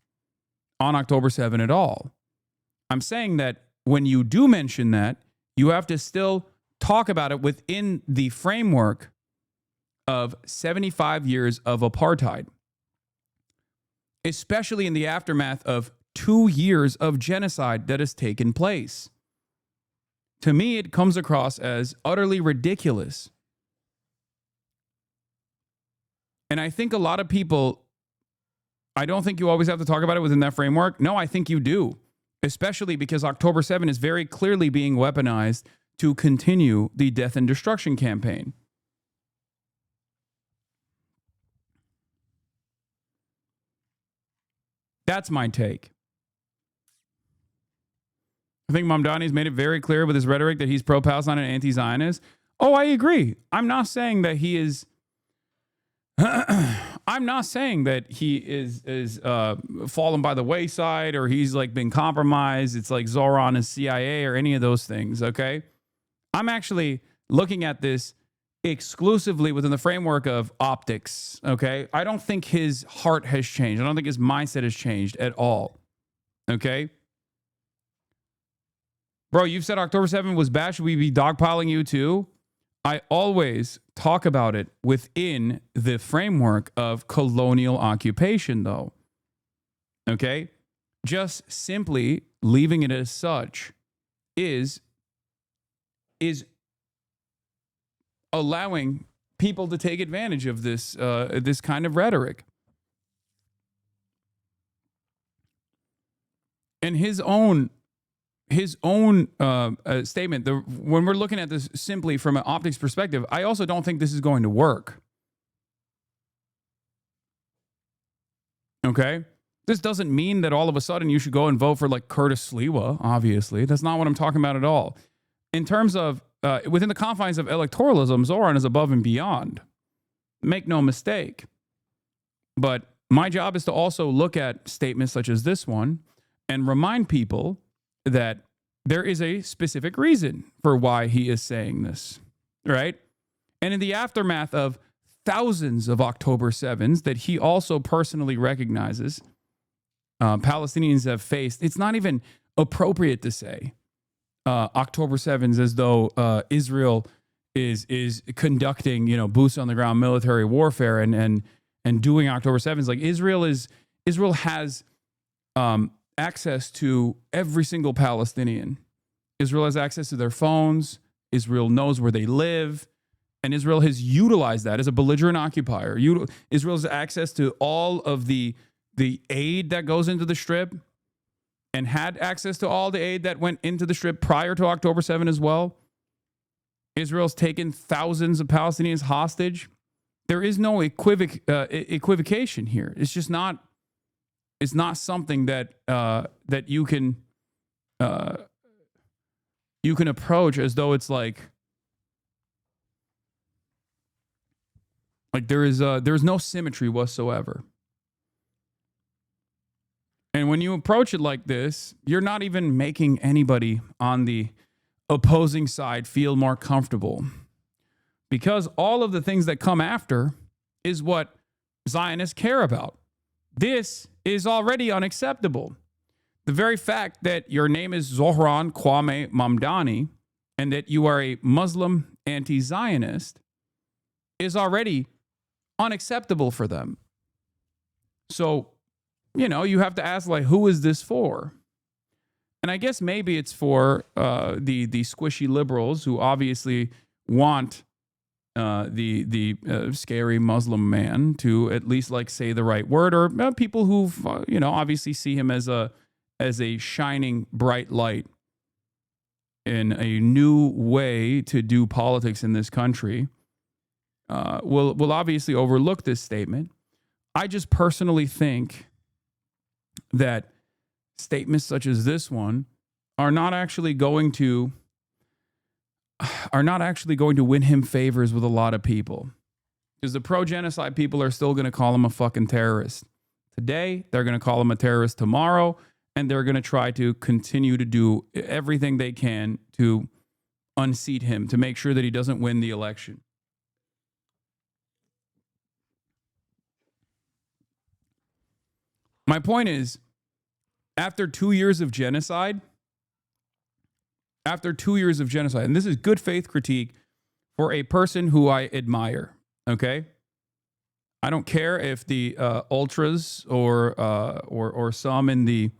on October 7 at all. I'm saying that when you do mention that, you have to still talk about it within the framework of 75 years of apartheid, especially in the aftermath of 2 years of genocide that has taken place. To me, it comes across as utterly ridiculous. And I think a lot of people, I don't think you always have to talk about it within that framework. No, I think you do, especially because October 7 is very clearly being weaponized to continue the death and destruction campaign. That's my take. I think Mamdani's made it very clear with his rhetoric that he's pro-Palestine and anti-Zionist. Oh, I agree. I'm not saying that he is. I'm not saying that he is fallen by the wayside or he's like been compromised. It's like Zoran is CIA or any of those things. Okay, I'm actually looking at this exclusively within the framework of optics. Okay, I don't think his heart has changed. I don't think his mindset has changed at all. Okay. Bro, you've said October 7th was bad. Should we be dogpiling you too? I always talk about it within the framework of colonial occupation, though. Okay? Just simply leaving it as such is allowing people to take advantage of this this kind of rhetoric. And his own statement, when we're looking at this simply from an optics perspective, I also don't think this is going to work. Okay? This doesn't mean that all of a sudden you should go and vote for like Curtis Sliwa, obviously. That's not what I'm talking about at all. In terms of, within the confines of electoralism, Zoran is above and beyond. Make no mistake. But my job is to also look at statements such as this one and remind people that there is a specific reason for why he is saying this, right? And in the aftermath of thousands of October 7s that he also personally recognizes Palestinians have faced, it's not even appropriate to say October 7s as though Israel is conducting, boots on the ground military warfare and doing October 7s. Like Israel has access to every single Palestinian. Israel has access to their phones. Israel knows where they live. And Israel has utilized that as a belligerent occupier. Israel has access to all of the aid that goes into the Strip and had access to all the aid that went into the Strip prior to October 7 as well. Israel's taken thousands of Palestinians hostage. There is no equivocation here. It's just not. It's not something that that you can approach as though it's like there is no symmetry whatsoever. And when you approach it like this, you're not even making anybody on the opposing side feel more comfortable, because all of the things that come after is what Zionists care about. This is already unacceptable. The very fact that your name is Zohran Kwame Mamdani and that you are a Muslim anti-Zionist is already unacceptable for them. So, you have to ask, like, who is this for? And I guess maybe it's for the squishy liberals who obviously want the scary Muslim man to at least like say the right word, or people who obviously see him as a shining bright light in a new way to do politics in this country. Will obviously overlook this statement. I just personally think that statements such as this one are not actually going to win him favors with a lot of people, because the pro-genocide people are still going to call him a fucking terrorist today. They're going to call him a terrorist tomorrow, and they're going to try to continue to do everything they can to unseat him, to make sure that he doesn't win the election. My point is, after 2 years of genocide, and this is good faith critique for a person who I admire, okay? I don't care if the ultras or some in the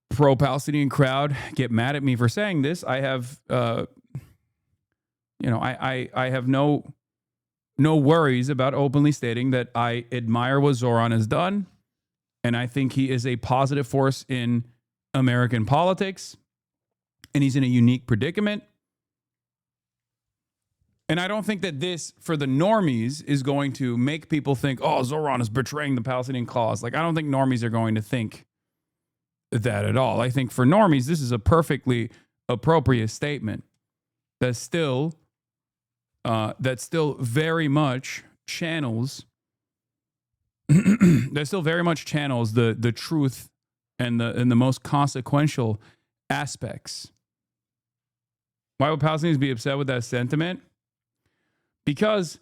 pro-Palestinian crowd get mad at me for saying this. I have, I have no worries about openly stating that I admire what Zoran has done, and I think he is a positive force in American politics. And he's in a unique predicament. And I don't think that this, for the normies, is going to make people think, oh, Zoran is betraying the Palestinian cause. Like, I don't think normies are going to think that at all. I think for normies, this is a perfectly appropriate statement that still very much channels the truth and the most consequential aspects. Why would Palestinians be upset with that sentiment? Because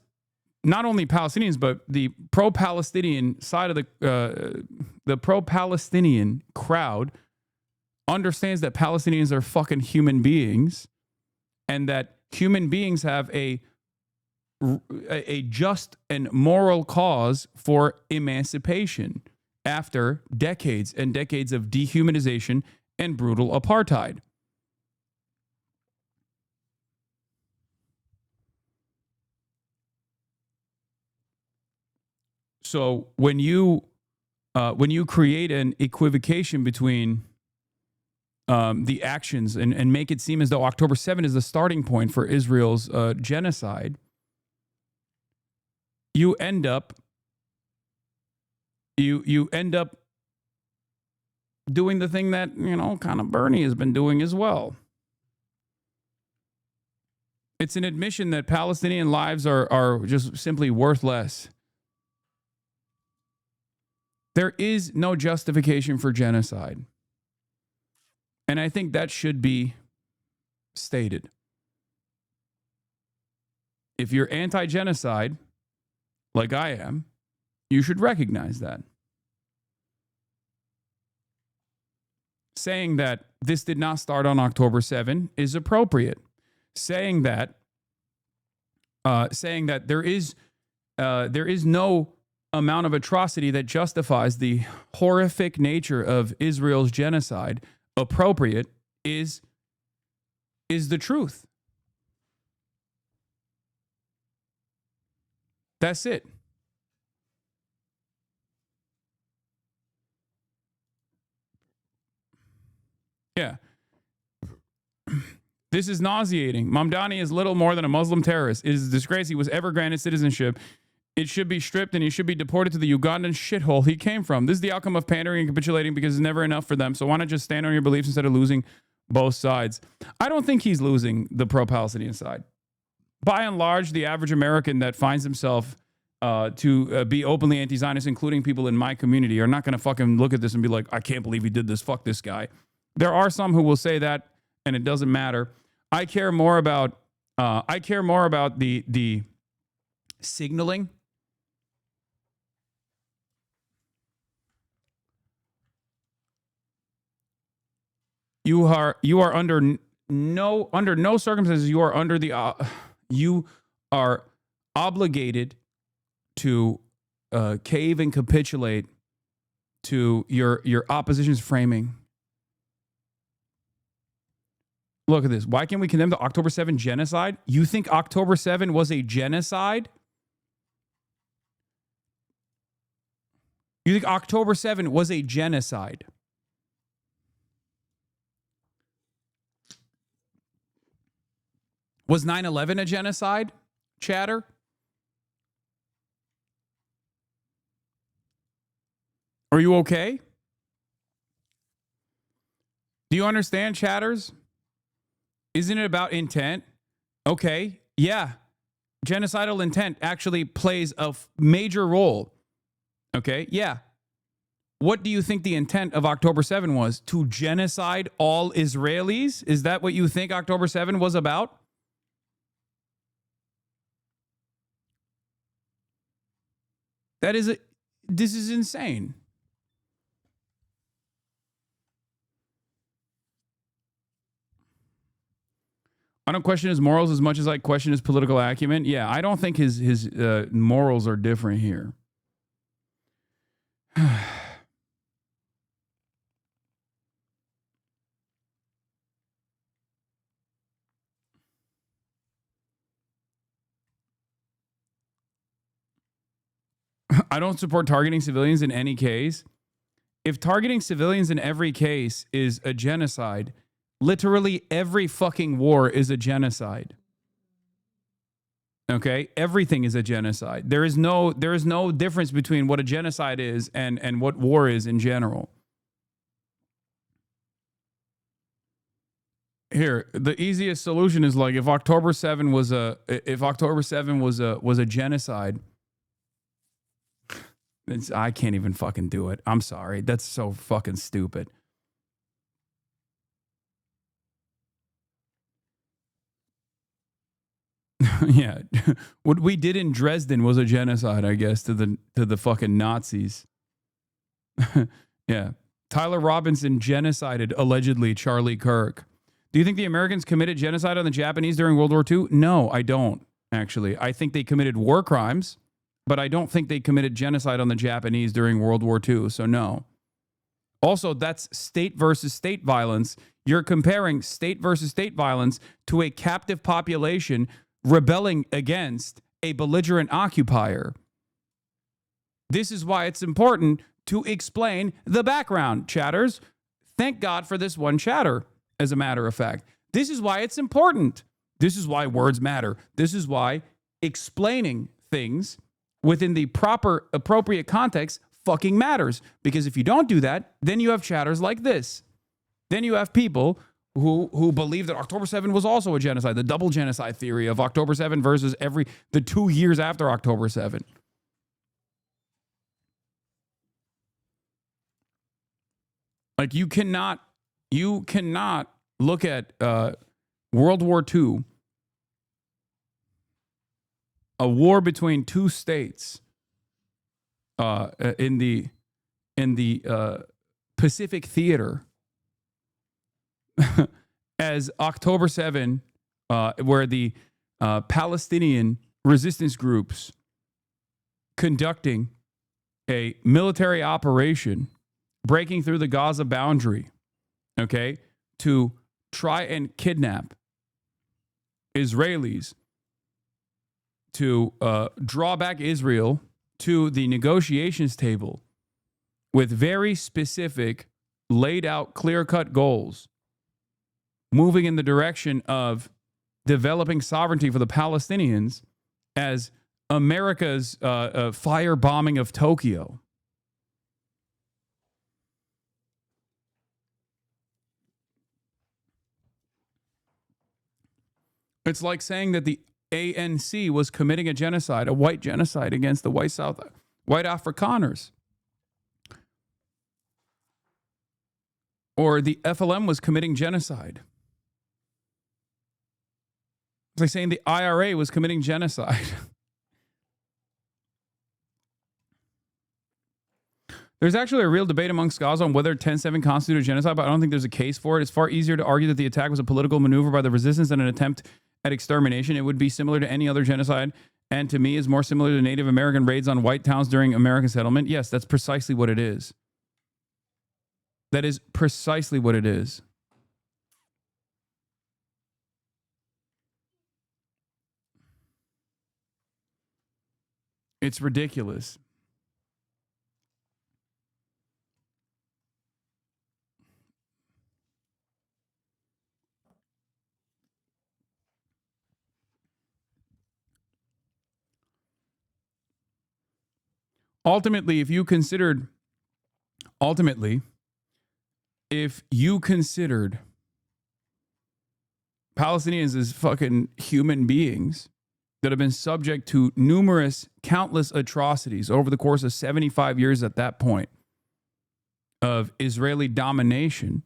not only Palestinians, but the pro-Palestinian side of the pro-Palestinian crowd understands that Palestinians are fucking human beings, and that human beings have a just and moral cause for emancipation after decades and decades of dehumanization and brutal apartheid. So when you create an equivocation between the actions and make it seem as though October 7 is the starting point for Israel's genocide, you end up doing the thing that, kind of Bernie has been doing as well. It's an admission that Palestinian lives are just simply worth less. There is no justification for genocide. And I think that should be stated. If you're anti-genocide, like I am, you should recognize that. Saying that this did not start on October 7 is appropriate. Saying that there is no amount of atrocity that justifies the horrific nature of Israel's genocide appropriate is the truth. That's it. Yeah. This is nauseating. Mamdani is little more than a Muslim terrorist. It is a disgrace he was ever granted citizenship. It should be stripped and he should be deported to the Ugandan shithole he came from. This is the outcome of pandering and capitulating because it's never enough for them. So why not just stand on your beliefs instead of losing both sides? I don't think he's losing the pro-Palestinian side. By and large, the average American that finds himself to be openly anti-Zionist, including people in my community, are not going to fucking look at this and be like, I can't believe he did this. Fuck this guy. There are some who will say that, and it doesn't matter. I care more about the signaling. You are under no circumstances you are obligated to cave and capitulate to your opposition's framing. Look at this. Why can't we condemn the October 7 genocide? You think October 7 was a genocide? You think October 7 was a genocide? Was 9/11 a genocide, chatter? Are you okay? Do you understand, chatters? Isn't it about intent? Okay, yeah. Genocidal intent actually plays a major role. Okay, yeah. What do you think the intent of October 7 was? To genocide all Israelis? Is that what you think October 7 was about? This is insane. I don't question his morals as much as I question his political acumen. Yeah, I don't think his morals are different here. I don't support targeting civilians in any case. If targeting civilians in every case is a genocide, literally every fucking war is a genocide. Okay? Everything is a genocide. There is no difference between what a genocide is and what war is in general. Here, the easiest solution is like if October 7 was a genocide. I can't even fucking do it. I'm sorry. That's so fucking stupid. Yeah. What we did in Dresden was a genocide, I guess, to the fucking Nazis. Yeah. Tyler Robinson genocided, allegedly, Charlie Kirk. Do you think the Americans committed genocide on the Japanese during World War II? No, I don't, actually. I think they committed war crimes, but I don't think they committed genocide on the Japanese during World War II, so no. Also, that's state versus state violence. You're comparing state versus state violence to a captive population rebelling against a belligerent occupier. This is why it's important to explain the background, chatters. Thank God for this one chatter, as a matter of fact. This is why it's important. This is why words matter. This is why explaining things within the proper, appropriate context fucking matters. Because if you don't do that, then you have chatters like this. Then you have people who believe that October 7 was also a genocide, the double genocide theory of October 7 versus the 2 years after October 7. Like you cannot look at World War II, a war between two states in the Pacific theater, as October 7, where the Palestinian resistance groups conducting a military operation breaking through the Gaza boundary, okay, to try and kidnap Israelis, to draw back Israel to the negotiations table with very specific, laid out, clear-cut goals, moving in the direction of developing sovereignty for the Palestinians as America's firebombing of Tokyo. It's like saying that the ANC was committing a genocide, a white genocide against the white Afrikaners. Or the FLM was committing genocide. It's like saying the IRA was committing genocide. There's actually a real debate amongst scholars on whether 10-7 constituted genocide, but I don't think there's a case for it. It's far easier to argue that the attack was a political maneuver by the resistance than an attempt at extermination. It would be similar to any other genocide, and to me is more similar to Native American raids on white towns during American settlement. Yes, that's precisely what it is. That is precisely what it is. It's ridiculous. Ultimately, if you considered Palestinians as fucking human beings that have been subject to countless atrocities over the course of 75 years at that point of Israeli domination,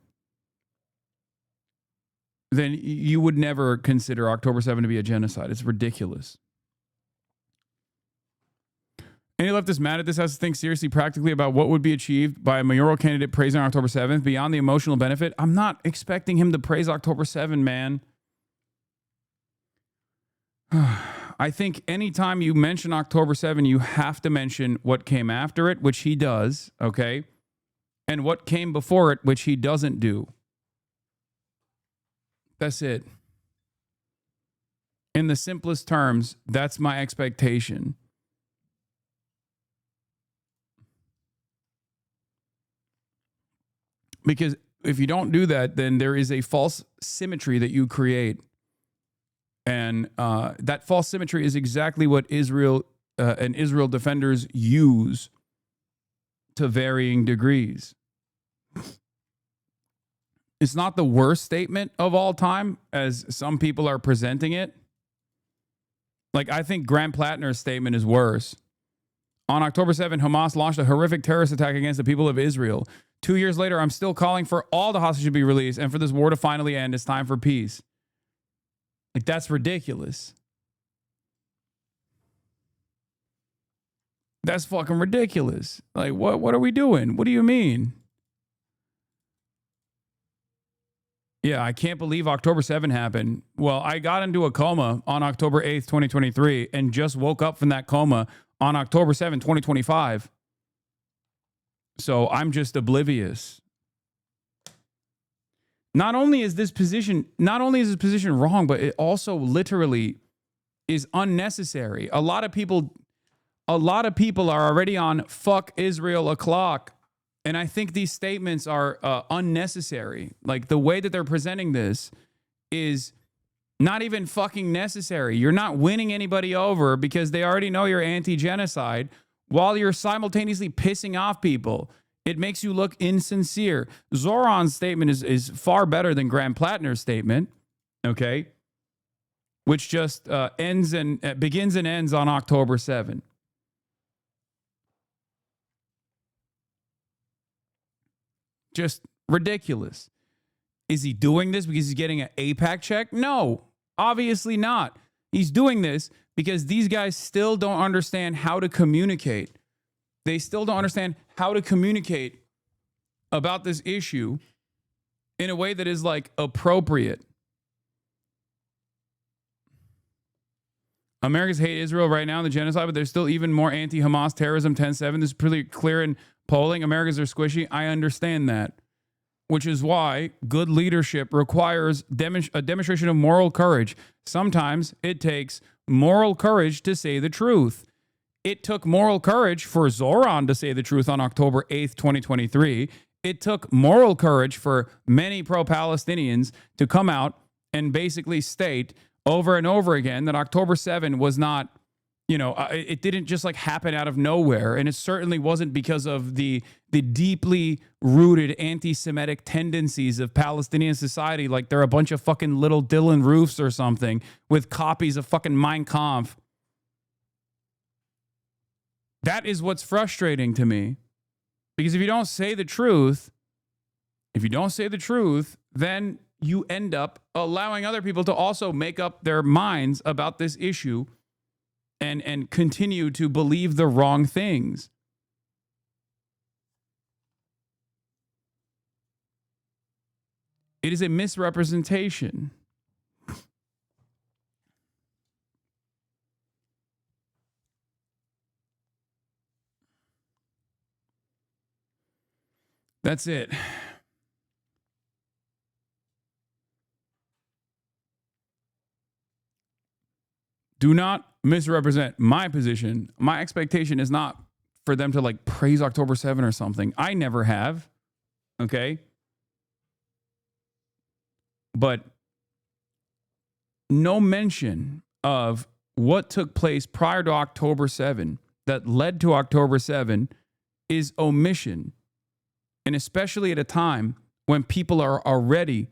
then you would never consider October 7 to be a genocide. It's ridiculous. Any leftist mad at this has to think seriously practically about what would be achieved by a mayoral candidate praising October 7th beyond the emotional benefit. I'm not expecting him to praise October 7, man. I think anytime you mention October 7, you have to mention what came after it, which he does, okay? And what came before it, which he doesn't do. That's it. In the simplest terms, that's my expectation. Because if you don't do that, then there is a false symmetry that you create. And that false symmetry is exactly what Israel and Israel defenders use to varying degrees. It's not the worst statement of all time, as some people are presenting it. Like, I think Grant Plattner's statement is worse. On October 7, Hamas launched a horrific terrorist attack against the people of Israel. 2 years later, I'm still calling for all the hostages to be released and for this war to finally end. It's time for peace. Like, that's ridiculous. That's fucking ridiculous. Like, what are we doing? What do you mean? Yeah, I can't believe October 7 happened. Well, I got into a coma on October 8th, 2023, and just woke up from that coma on October 7, 2025. So I'm just oblivious. Not only is this position wrong, but it also literally is unnecessary. A lot of people are already on fuck Israel o'clock. And I think these statements are unnecessary. Like, the way that they're presenting this is not even fucking necessary. You're not winning anybody over because they already know you're anti-genocide while you're simultaneously pissing off people. It makes you look insincere. Zoran's statement is far better than Graham Plattner's statement, okay? Which just begins and ends on October 7. Just ridiculous. Is he doing this because he's getting an AIPAC check? No, obviously not. He's doing this because these guys still don't understand how to communicate. They still don't understand how to communicate about this issue in a way that is like appropriate. Americans hate Israel right now in the genocide, but there's still even more anti-Hamas terrorism 10-7. This is pretty clear in polling. Americans are squishy. I understand that, which is why good leadership requires a demonstration of moral courage. Sometimes it takes moral courage to say the truth. It took moral courage for Zoran to say the truth on October 8th, 2023. It took moral courage for many pro-Palestinians to come out and basically state over and over again that October 7 was not, it didn't just like happen out of nowhere. And it certainly wasn't because of the deeply rooted anti-Semitic tendencies of Palestinian society. Like they're a bunch of fucking little Dylan Roofs or something with copies of fucking Mein Kampf. That is what's frustrating to me. Because if you don't say the truth, then you end up allowing other people to also make up their minds about this issue and continue to believe the wrong things. It is a misrepresentation. That's it. Do not misrepresent my position. My expectation is not for them to like praise October 7 or something. I never have. Okay. But no mention of what took place prior to October 7 that led to October 7 is omission. And especially at a time when people are already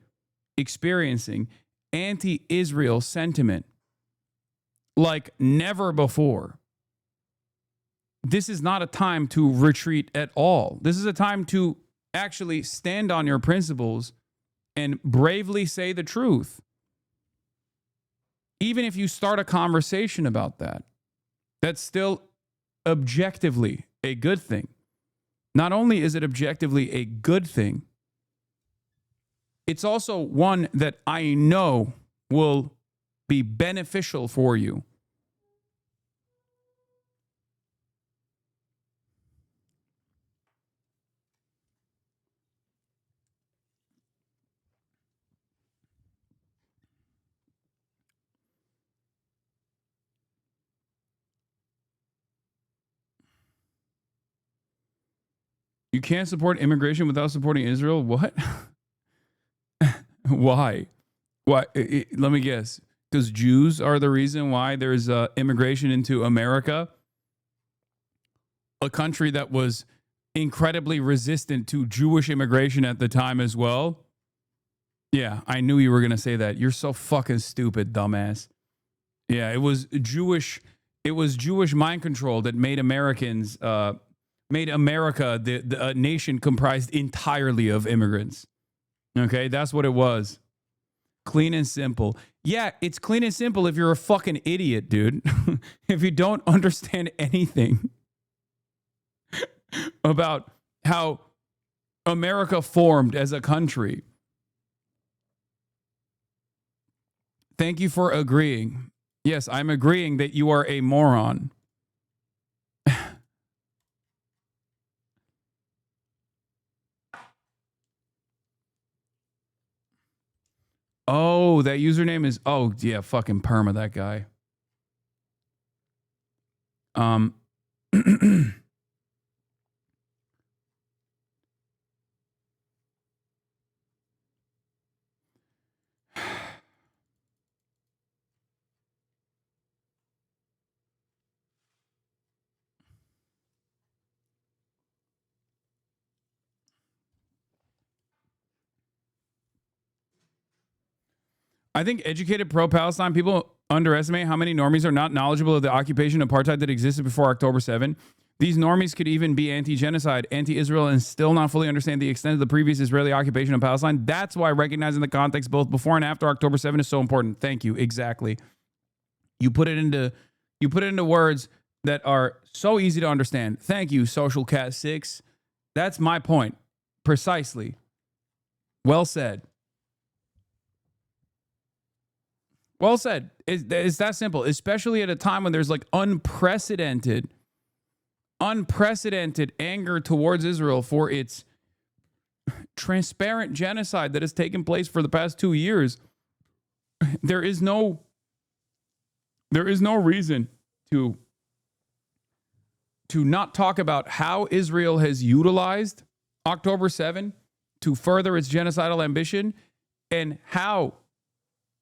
experiencing anti-Israel sentiment like never before. This is not a time to retreat at all. This is a time to actually stand on your principles and bravely say the truth. Even if you start a conversation about that, that's still objectively a good thing. Not only is it objectively a good thing, it's also one that I know will be beneficial for you. You can't support immigration without supporting Israel? What? Why? Why? Let me guess. Because Jews are the reason why there's immigration into America, a country that was incredibly resistant to Jewish immigration at the time as well. Yeah, I knew you were going to say that. You're so fucking stupid, dumbass. Yeah, it was Jewish mind control that made Americans made America the nation comprised entirely of immigrants. Okay, that's what it was. Clean and simple. Yeah, it's clean and simple if you're a fucking idiot, dude. If you don't understand anything about how America formed as a country. Thank you for agreeing. Yes, I'm agreeing that you are a moron. Oh, that username is, oh, yeah, fucking perma, that guy. I think educated pro-Palestine people underestimate how many normies are not knowledgeable of the occupation apartheid that existed before October 7. These normies could even be anti-genocide, anti-Israel, and still not fully understand the extent of the previous Israeli occupation of Palestine. That's why recognizing the context both before and after October 7 is so important. Thank you. Exactly. You put it into words that are so easy to understand. Thank you, Social Cat 6. That's my point. Precisely. Well said. Well said. It's that simple, especially at a time when there's like unprecedented anger towards Israel for its transparent genocide that has taken place for the past 2 years. There is no reason to not talk about how Israel has utilized October 7 to further its genocidal ambition and how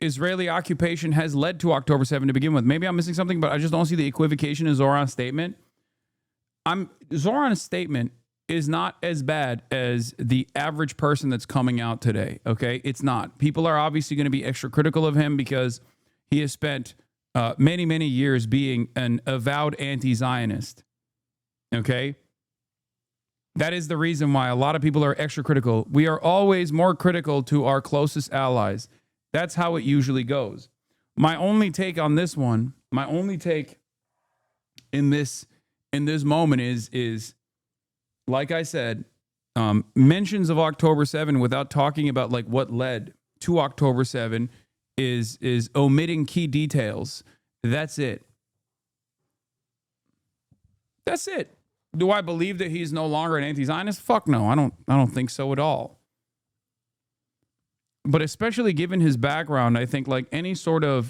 Israeli occupation has led to October 7 to begin with. Maybe I'm missing something, but I just don't see the equivocation in Zoran's statement. Zoran's statement is not as bad as the average person that's coming out today, okay? It's not. People are obviously going to be extra critical of him because he has spent many, many years being an avowed anti-Zionist, okay? That is the reason why a lot of people are extra critical. We are always more critical to our closest allies. That's how it usually goes. My only take on this one, my only take in this moment is like I said, mentions of October 7 without talking about like what led to October 7 is omitting key details. That's it. That's it. Do I believe that he's no longer an anti-Zionist? Fuck no. I don't think so at all. But especially given his background, I think like any sort of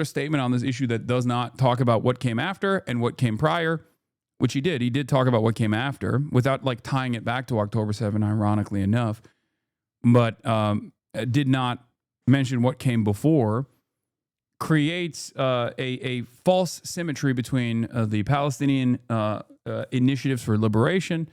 statement on this issue that does not talk about what came after and what came prior, which he did talk about what came after without like tying it back to October 7, ironically enough, but did not mention what came before, creates a false symmetry between the Palestinian initiatives for liberation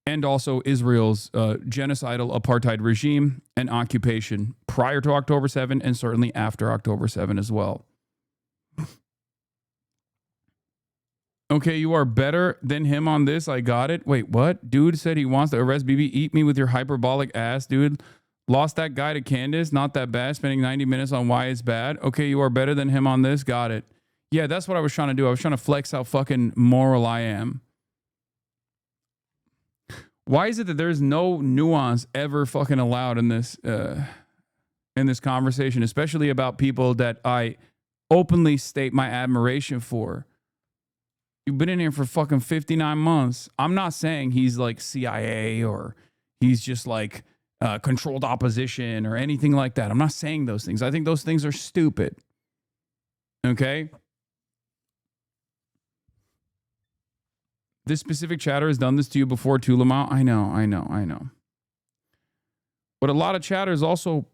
and also Israel's genocidal apartheid regime and occupation prior to October 7 and certainly after October 7 as well. Okay, you are better than him on this. I got it. Wait, what? Dude said he wants to arrest Bibi. Eat me with your hyperbolic ass, dude. Lost that guy to Candace. Not that bad. Spending 90 minutes on why it's bad. Okay, you are better than him on this. Got it. Yeah, that's what I was trying to do. I was trying to flex how fucking moral I am. Why is it that there's no nuance ever fucking allowed in this conversation, especially about people that I openly state my admiration for? You've been in here for fucking 59 months. I'm not saying he's like CIA or he's just like controlled opposition or anything like that. I'm not saying those things. I think those things are stupid. Okay? This specific chatter has done this to you before, too, Lamau. I know. What a lot of chatters also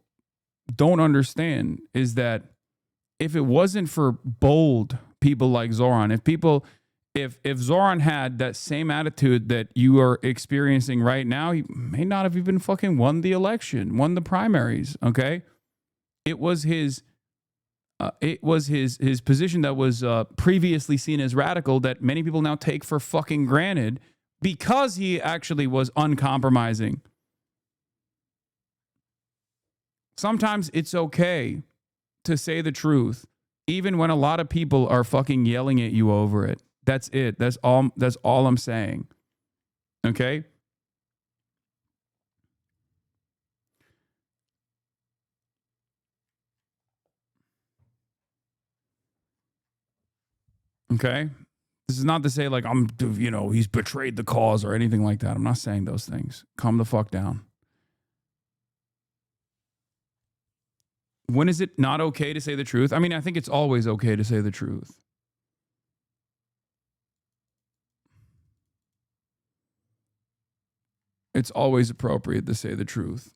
don't understand is that if it wasn't for bold people like Zoran, if Zoran had that same attitude that you are experiencing right now, he may not have even fucking won the election, won the primaries. Okay, it was his position that was previously seen as radical that many people now take for fucking granted because he actually was uncompromising. Sometimes it's okay to say the truth, even when a lot of people are fucking yelling at you over it. That's it. That's all I'm saying. Okay? Okay? This is not to say like he's betrayed the cause or anything like that. I'm not saying those things. Calm the fuck down. When is it not okay to say the truth? I mean, I think it's always okay to say the truth. It's always appropriate to say the truth.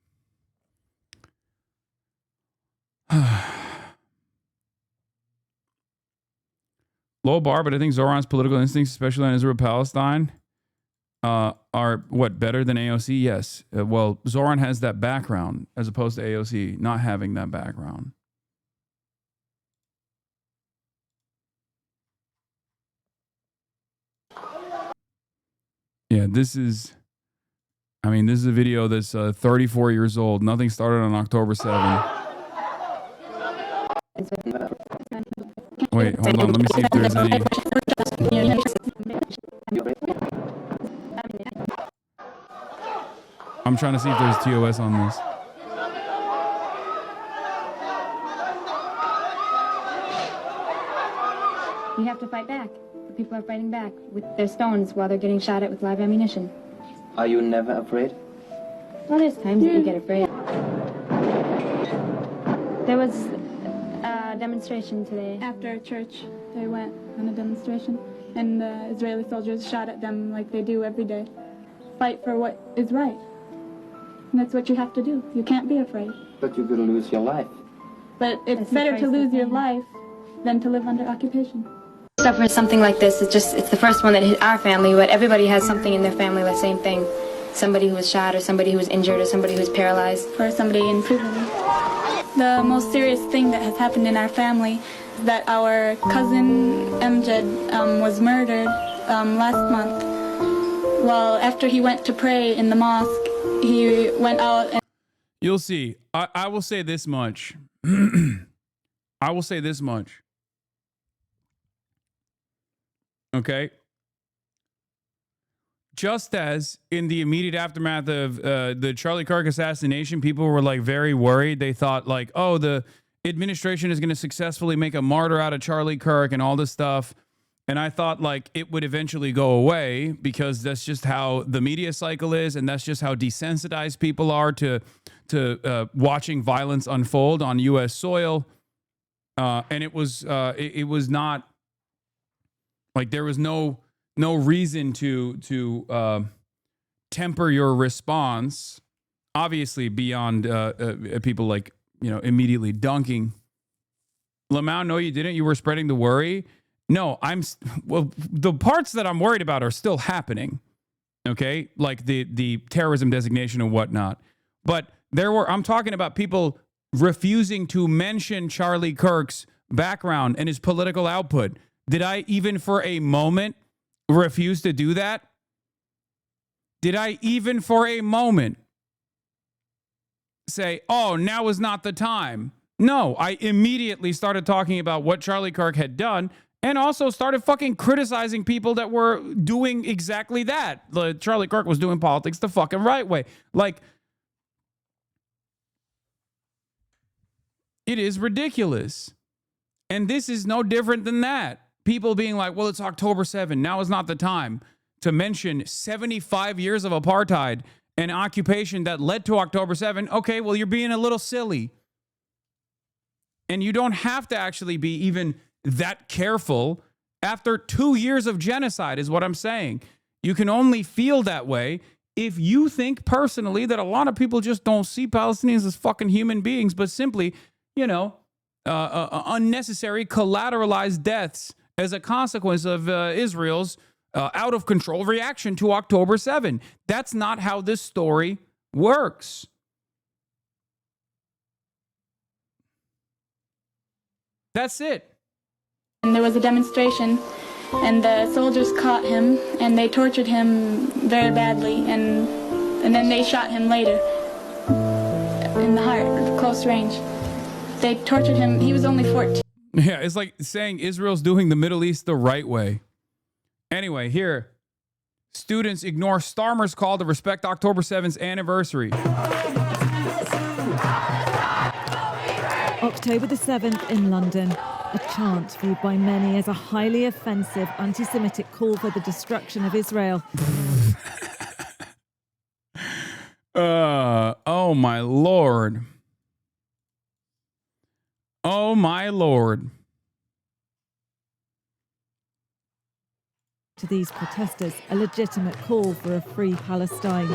Low bar, but I think Zoran's political instincts, especially on Israel-Palestine, are better than AOC? Yes. Well, Zoran has that background as opposed to AOC not having that background. Yeah, this is a video that's 34 years old. Nothing started on October 7th. Wait, hold on. Let me see if there's any. I'm trying to see if there's TOS on this. You have to fight back. The people are fighting back with their stones while they're getting shot at with live ammunition. Are you never afraid? Well, there's times that you get afraid. There was a demonstration today. After church, they went on a demonstration, and the Israeli soldiers shot at them like they do every day. Fight for what is right. And that's what you have to do. You can't be afraid. But you will lose your life. But it's better to lose your life than to live under occupation. Suffer something like this. It's the first one that hit our family, but everybody has something in their family, the same thing. Somebody who was shot, or somebody who was injured, or somebody who was paralyzed. Or somebody in prison. The most serious thing that has happened in our family is that our cousin Amjad was murdered last month. Well, after he went to pray in the mosque, he went out and... You'll see. I will say this much. I will say this much. Okay? Just as in the immediate aftermath of the Charlie Kirk assassination, people were like very worried. They thought like, oh, the administration is going to successfully make a martyr out of Charlie Kirk and all this stuff. And I thought like it would eventually go away because that's just how the media cycle is. And that's just how desensitized people are to watching violence unfold on U.S. soil. And it was not like there was no reason to temper your response, obviously beyond people like, immediately dunking. Lamau, no, you didn't. You were spreading the worry. No, the parts that I'm worried about are still happening. Okay. Like the terrorism designation and whatnot. But I'm talking about people refusing to mention Charlie Kirk's background and his political output. Did I even for a moment refuse to do that? Did I even for a moment say, oh, now is not the time? No, I immediately started talking about what Charlie Kirk had done and also started fucking criticizing people that were doing exactly that. Charlie Kirk was doing politics the fucking right way. Like, it is ridiculous. And this is no different than that. People being like, well, it's October 7th. Now is not the time to mention 75 years of apartheid and occupation that led to October 7th. Okay, well, you're being a little silly. And you don't have to actually be even that careful after 2 years of genocide is what I'm saying. You can only feel that way if you think personally that a lot of people just don't see Palestinians as fucking human beings, but simply, unnecessary collateralized deaths as a consequence of Israel's out of control reaction to October 7. That's not how this story works. That's it. And there was a demonstration, and the soldiers caught him, and they tortured him very badly, and then they shot him later in the heart, close range. They tortured him. He was only 14. Yeah, it's like saying Israel's doing the Middle East the right way. Anyway, here, students ignore Starmer's call to respect October 7th's anniversary. October the 7th in London. A chant viewed by many as a highly offensive anti-Semitic call for the destruction of Israel. Oh my Lord. Oh my Lord. To these protesters, a legitimate call for a free Palestine.